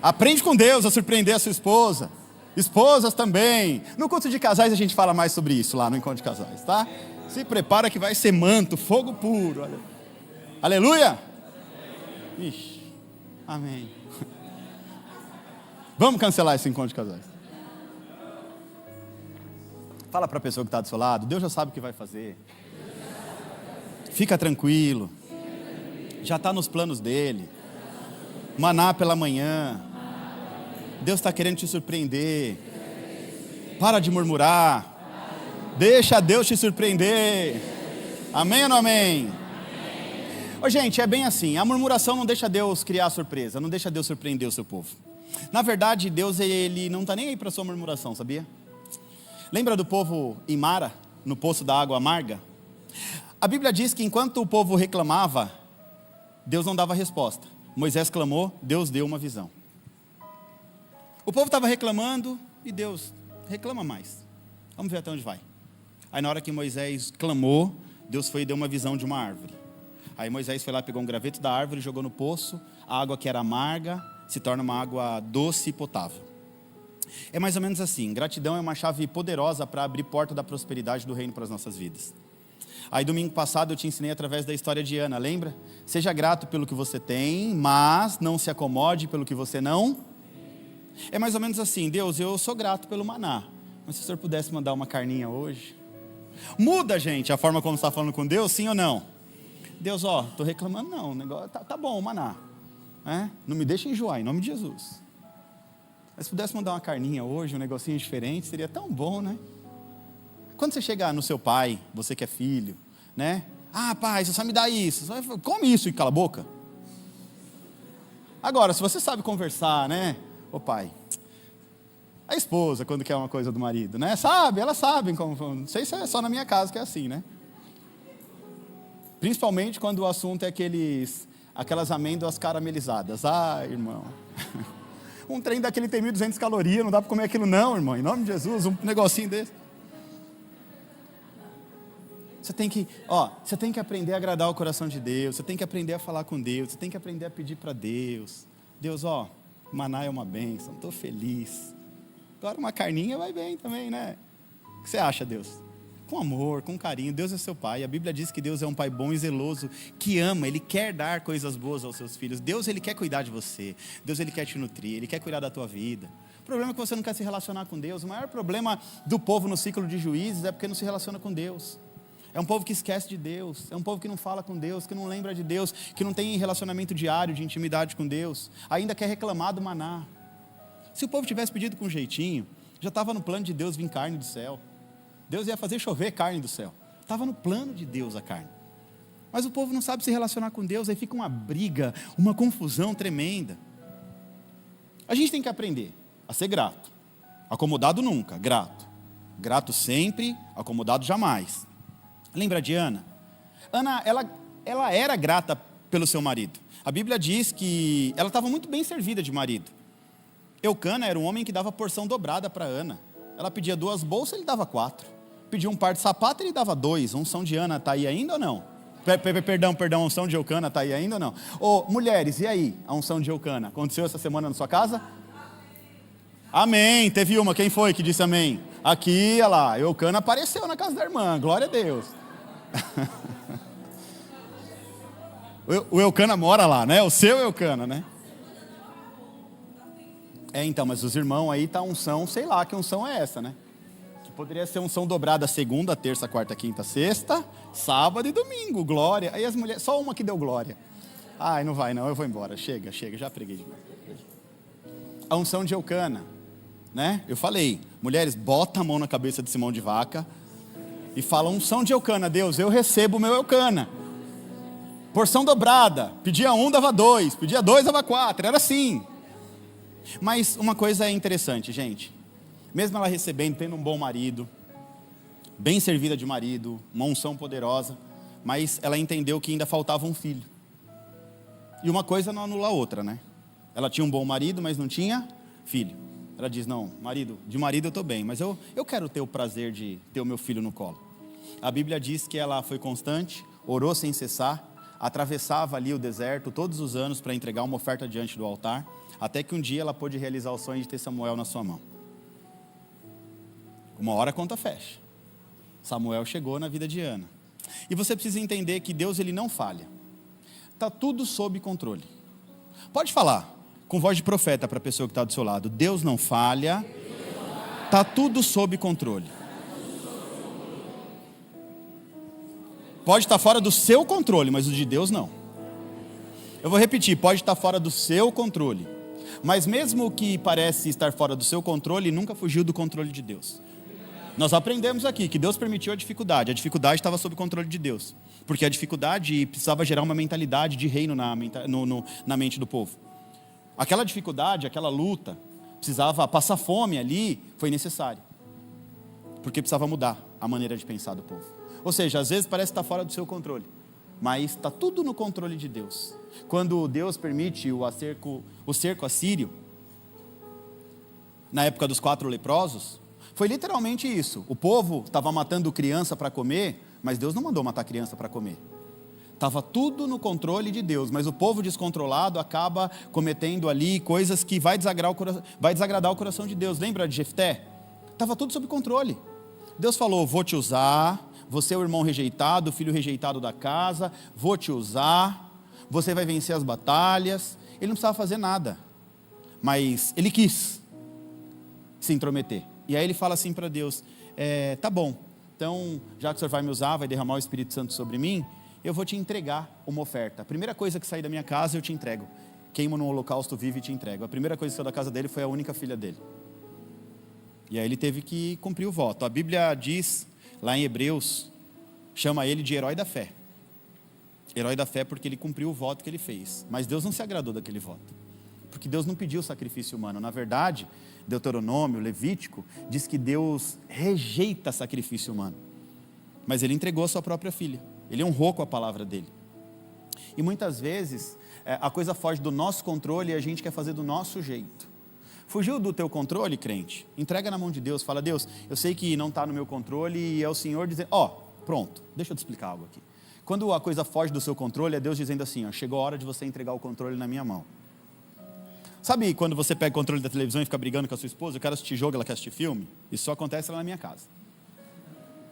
Speaker 1: Aprende com Deus a surpreender a sua esposa. Esposas também. No culto de casais a gente fala mais sobre isso lá no encontro de casais, tá? Se prepara que vai ser manto, fogo puro. Olha. Aleluia? Ixi, amém. Vamos cancelar esse encontro de casais. Fala para a pessoa que está do seu lado, Deus já sabe o que vai fazer. Fica tranquilo. Já está nos planos dele. Maná pela manhã. Deus está querendo te surpreender. Para de murmurar. Deixa Deus te surpreender. Amém ou não amém? Ô, gente, é bem assim. A murmuração não deixa Deus criar surpresa. Não deixa Deus surpreender o seu povo. Na verdade, Deus Ele não está nem aí para a sua murmuração, sabia? Lembra do povo em Mara, no poço da água amarga? A Bíblia diz que enquanto o povo reclamava, Deus não dava resposta. Moisés clamou, Deus deu uma visão. O povo estava reclamando e Deus reclama mais. Vamos ver até onde vai. Aí na hora que Moisés clamou, Deus foi e deu uma visão de uma árvore. Aí Moisés foi lá, pegou um graveto da árvore, jogou no poço, a água que era amarga se torna uma água doce e potável. É mais ou menos assim, gratidão é uma chave poderosa para abrir porta da prosperidade do reino para as nossas vidas. Aí domingo passado eu te ensinei através da história de Ana, lembra? Seja grato pelo que você tem, mas não se acomode pelo que você não. É mais ou menos assim, Deus, eu sou grato pelo maná, mas se o Senhor pudesse mandar uma carninha hoje. Muda, gente, a forma como você está falando com Deus, sim ou não? Deus, ó, estou reclamando não, o negócio tá bom o maná. Não me deixa enjoar, em nome de Jesus. Mas se pudesse mandar uma carninha hoje, um negocinho diferente, seria tão bom, né? Quando você chega no seu pai, você que é filho, né? Ah, pai, você só me dá isso. Come isso e cala a boca. Agora, se você sabe conversar, né? Ô pai, a esposa, quando quer uma coisa do marido, né? Sabe, elas sabem como. Não sei se é só na minha casa que é assim, né? Principalmente quando o assunto é aquelas amêndoas caramelizadas. Ah, irmão. Um trem daquele tem 1.200 calorias, não dá para comer aquilo não, irmão. Em nome de Jesus, um negocinho desse. Você tem que aprender a agradar o coração de Deus, você tem que aprender a falar com Deus, você tem que aprender a pedir para Deus. Deus, maná é uma bênção, estou feliz. Agora uma carninha vai bem também, né? O que você acha, Deus? Com amor, com carinho, Deus é seu pai. A Bíblia diz que Deus é um pai bom e zeloso, que ama, Ele quer dar coisas boas aos seus filhos. Deus, Ele quer cuidar de você. Deus, Ele quer te nutrir, Ele quer cuidar da tua vida. O problema é que você não quer se relacionar com Deus. O maior problema do povo no ciclo de Juízes é porque não se relaciona com Deus. É um povo que esquece de Deus, é um povo que não fala com Deus, que não lembra de Deus, que não tem relacionamento diário de intimidade com Deus, ainda quer reclamar do maná. Se o povo tivesse pedido com jeitinho, já estava no plano de Deus vir carne do céu. Deus ia fazer chover carne do céu. Estava no plano de Deus a carne. Mas o povo não sabe se relacionar com Deus, aí fica uma briga, uma confusão tremenda. A gente tem que aprender a ser grato. Acomodado nunca, grato. Grato sempre, acomodado jamais. Lembra de Ana? Ana, ela era grata pelo seu marido. A Bíblia diz que ela estava muito bem servida de marido. Eucana era um homem que dava porção dobrada para Ana. Ela pedia 2 bolsas, ele dava 4. Pedia um par de sapato, ele dava 2. A unção de Ana está aí ainda ou não? Perdão, a unção de Eucana está aí ainda ou não? Mulheres, e aí? A unção de Eucana, aconteceu essa semana na sua casa? Amém, teve uma, quem foi que disse amém? Aqui, olha lá, Eucana apareceu na casa da irmã, glória a Deus. O Eucana mora lá, né? O seu Eucana, né? Então, mas os irmãos aí tá unção, sei lá que unção é essa, né? Que poderia ser unção dobrada segunda, terça, quarta, quinta, sexta, sábado e domingo, glória. Aí as mulheres, só uma que deu glória. Ai, não vai não, eu vou embora, chega, já preguei demais. A unção de Eucana. né? Eu falei, mulheres, bota a mão na cabeça de Simão de Vaca e fala, unção de Eucana, Deus, eu recebo o meu Eucana. Porção dobrada, pedia 1, dava 2, pedia 2, dava 4, era assim. Mas uma coisa é interessante, gente. Mesmo ela recebendo, tendo um bom marido, bem servida de marido, uma unção poderosa, mas ela entendeu que ainda faltava um filho. E uma coisa não anula a outra, né? Ela tinha um bom marido, mas não tinha filho. Ela diz, não, de marido eu estou bem, mas eu quero ter o prazer de ter o meu filho no colo. A Bíblia diz que ela foi constante, orou sem cessar, atravessava ali o deserto todos os anos para entregar uma oferta diante do altar, até que um dia ela pôde realizar o sonho de ter Samuel na sua mão. Uma hora a conta fecha. Samuel chegou na vida de Ana. E você precisa entender que Deus ele não falha. Está tudo sob controle. Pode falar com voz de profeta para a pessoa que está do seu lado. Deus não falha. Está tudo sob controle. Pode estar fora do seu controle, mas o de Deus não. Eu vou repetir, pode estar fora do seu controle. Mas mesmo o que parece estar fora do seu controle, nunca fugiu do controle de Deus. Nós aprendemos aqui que Deus permitiu a dificuldade estava sob controle de Deus, porque a dificuldade precisava gerar uma mentalidade de reino na mente do povo. Aquela dificuldade, aquela luta, precisava passar fome ali, foi necessário, porque precisava mudar a maneira de pensar do povo. Ou seja, às vezes parece estar fora do seu controle, mas está tudo no controle de Deus. Quando Deus permite o cerco assírio, na época dos 4 leprosos, foi literalmente isso. O povo estava matando criança para comer, mas Deus não mandou matar criança para comer. Estava tudo no controle de Deus, mas o povo descontrolado acaba cometendo ali coisas que vai desagradar o coração de Deus. Lembra de Jefté? Estava tudo sob controle. Deus falou, vou te usar, você é o irmão rejeitado, o filho rejeitado da casa, vou te usar, você vai vencer as batalhas. Ele não precisava fazer nada, mas ele quis se intrometer. E aí ele fala assim para Deus, tá bom, então já que o Senhor vai me usar, vai derramar o Espírito Santo sobre mim, eu vou te entregar uma oferta. A primeira coisa que sair da minha casa eu te entrego. Queimo no holocausto vivo e te entrego. A primeira coisa que saiu da casa dele foi a única filha dele. E aí ele teve que cumprir o voto. A Bíblia diz, lá em Hebreus, chama ele de herói da fé. Herói da fé porque ele cumpriu o voto que ele fez. Mas Deus não se agradou daquele voto. Porque Deus não pediu sacrifício humano. Na verdade, Deuteronômio, Levítico, diz que Deus rejeita sacrifício humano. Mas ele entregou a sua própria filha. Ele honrou com a palavra dele. E muitas vezes, a coisa foge do nosso controle e a gente quer fazer do nosso jeito. Fugiu do teu controle, crente? Entrega na mão de Deus. Fala, Deus, eu sei que não está no meu controle e é o Senhor dizendo, pronto, deixa eu te explicar algo aqui. Quando a coisa foge do seu controle, é Deus dizendo assim, chegou a hora de você entregar o controle na minha mão. Sabe quando você pega o controle da televisão e fica brigando com a sua esposa? Eu quero assistir jogo, ela quer assistir filme? Isso só acontece lá na minha casa.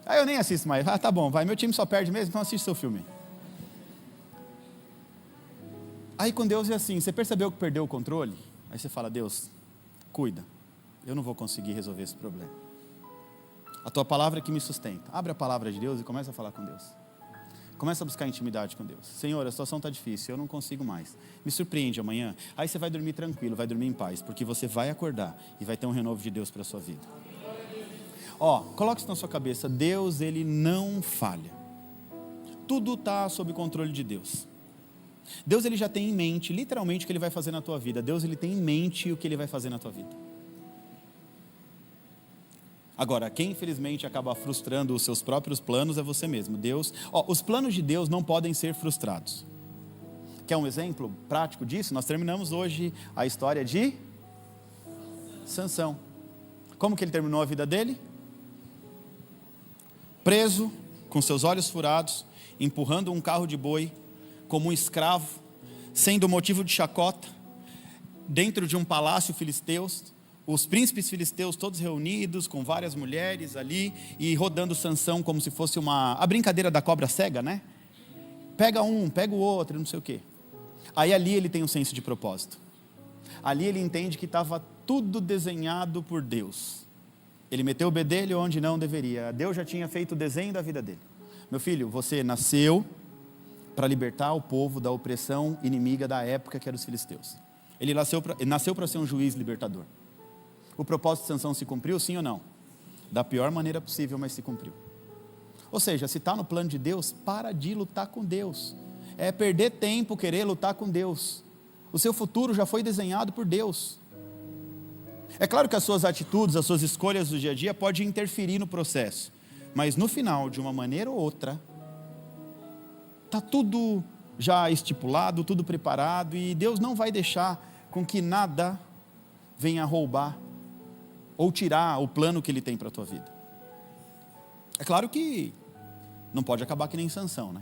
Speaker 1: Aí eu nem assisto mais. Tá bom, vai, meu time só perde mesmo, então assiste seu filme. Aí com Deus é assim, você percebeu que perdeu o controle? Aí você fala, Deus, cuida, eu não vou conseguir resolver esse problema. A tua palavra é que me sustenta. Abre a palavra de Deus e começa a falar com Deus. Começa a buscar intimidade com Deus. Senhor, a situação está difícil, eu não consigo mais. Me surpreende amanhã. Aí você vai dormir tranquilo, vai dormir em paz, porque você vai acordar e vai ter um renovo de Deus para a sua vida. Coloque isso na sua cabeça. Deus, ele não falha. Tudo está sob controle de Deus. Deus, ele já tem em mente, literalmente, o que ele vai fazer na tua vida. Deus, ele tem em mente o que ele vai fazer na tua vida. Agora, quem infelizmente acaba frustrando os seus próprios planos é você mesmo. Deus, os planos de Deus não podem ser frustrados. Quer um exemplo prático disso? Nós terminamos hoje a história de Sansão. Como que ele terminou a vida dele? Preso, com seus olhos furados, empurrando um carro de boi, como um escravo, sendo motivo de chacota, dentro de um palácio filisteus, os príncipes filisteus todos reunidos, com várias mulheres ali, e rodando Sansão como se fosse a brincadeira da cobra cega, né? Pega um, pega o outro, não sei o quê. Aí ali ele tem um senso de propósito. Ali ele entende que estava tudo desenhado por Deus. Ele meteu o bedelho onde não deveria. Deus já tinha feito o desenho da vida dele. Meu filho, você nasceu para libertar o povo da opressão inimiga da época que era os filisteus. Ele nasceu para ser um juiz libertador. o propósito de Sansão se cumpriu, sim ou não? Da pior maneira possível, mas se cumpriu. Ou seja, se está no plano de Deus, para de lutar com Deus. É perder tempo querer lutar com Deus. O seu futuro já foi desenhado por Deus. É claro que as suas atitudes, as suas escolhas do dia a dia podem interferir no processo. Mas no final, de uma maneira ou outra, está tudo já estipulado, tudo preparado. E Deus não vai deixar com que nada venha roubar ou tirar o plano que Ele tem para a tua vida. É claro que não pode acabar que nem Sansão, né?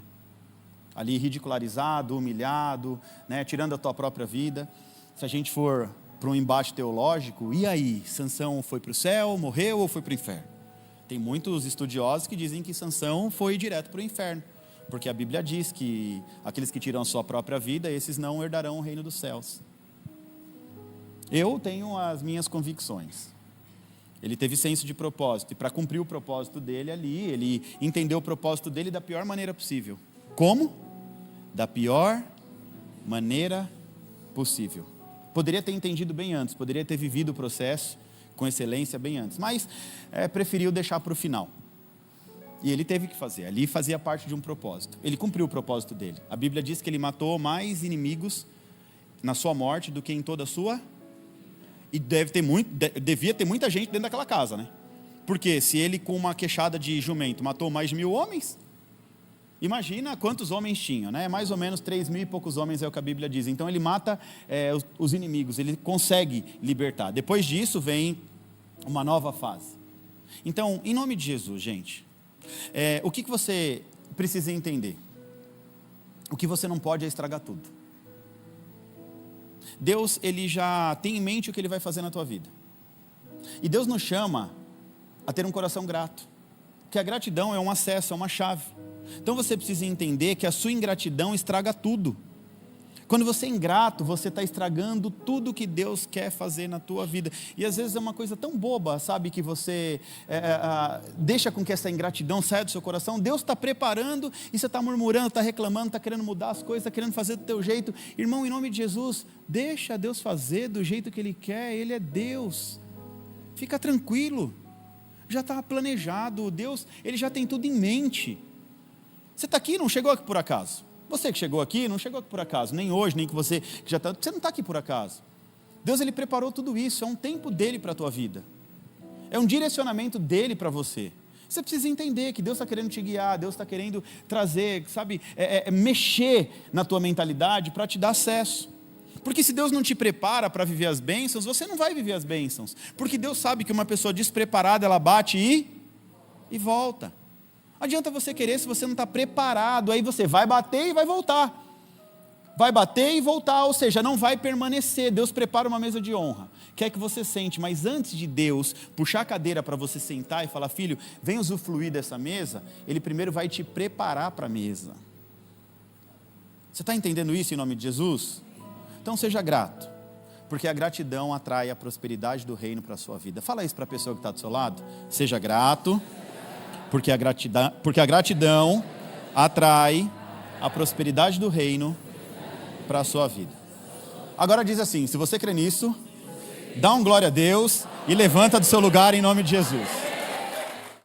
Speaker 1: Ali ridicularizado, humilhado, né? Tirando a tua própria vida. Se a gente for para um embate teológico, e aí? Sansão foi para o céu, morreu ou foi para o inferno? Tem muitos estudiosos que dizem que Sansão foi direto para o inferno, porque a Bíblia diz que aqueles que tiram a sua própria vida, esses não herdarão o reino dos céus. Eu tenho as minhas convicções. Ele teve senso de propósito, e para cumprir o propósito dele ali, ele entendeu o propósito dele da pior maneira possível. Como? Da pior maneira possível. Poderia ter entendido bem antes, poderia ter vivido o processo com excelência bem antes, mas preferiu deixar para o final. E ele teve que fazer, ali fazia parte de um propósito. Ele cumpriu o propósito dele. A Bíblia diz que ele matou mais inimigos na sua morte do que em toda a sua. E devia ter muita gente dentro daquela casa, né? Porque se ele com uma queixada de jumento matou mais de 1.000 homens, imagina quantos homens tinham, né? Mais ou menos 3.000 e poucos homens é o que a Bíblia diz. Então ele mata os inimigos, ele consegue libertar. Depois disso vem uma nova fase. Então, em nome de Jesus, gente, o que você precisa entender? O que você não pode é estragar tudo. Deus, Ele já tem em mente o que Ele vai fazer na tua vida. E Deus nos chama a ter um coração grato. Que a gratidão é um acesso, é uma chave. Então você precisa entender que a sua ingratidão estraga tudo. Quando você é ingrato, você está estragando tudo que Deus quer fazer na tua vida. E às vezes é uma coisa tão boba, sabe, que você deixa com que essa ingratidão saia do seu coração. Deus está preparando e você está murmurando, está reclamando, está querendo mudar as coisas, está querendo fazer do teu jeito. Irmão, em nome de Jesus, deixa Deus fazer do jeito que Ele quer. Ele é Deus. Fica tranquilo. Já está planejado. Deus, Ele já tem tudo em mente. Você está aqui, não chegou aqui por acaso. Você que chegou aqui, não chegou aqui por acaso, nem hoje, nem que você que já está. Você não está aqui por acaso. Deus, Ele preparou tudo isso, é um tempo dEle para a tua vida. É um direcionamento dEle para você. Você precisa entender que Deus está querendo te guiar, Deus está querendo trazer, sabe, mexer na tua mentalidade para te dar acesso. Porque se Deus não te prepara para viver as bênçãos, você não vai viver as bênçãos. Porque Deus sabe que uma pessoa despreparada, ela bate e volta. Adianta você querer se você não está preparado, aí você vai bater e vai voltar. Vai bater e voltar, ou seja, não vai permanecer. Deus prepara uma mesa de honra, quer que você sente, mas antes de Deus puxar a cadeira para você sentar e falar, filho, vem usufruir dessa mesa, Ele primeiro vai te preparar para a mesa. Você está entendendo isso em nome de Jesus? Então seja grato, porque a gratidão atrai a prosperidade do reino para a sua vida. Fala isso para a pessoa que está do seu lado. Seja grato, porque a gratidão atrai a prosperidade do reino para a sua vida. Agora diz assim, se você crê nisso, dá um glória a Deus e levanta do seu lugar em nome de Jesus.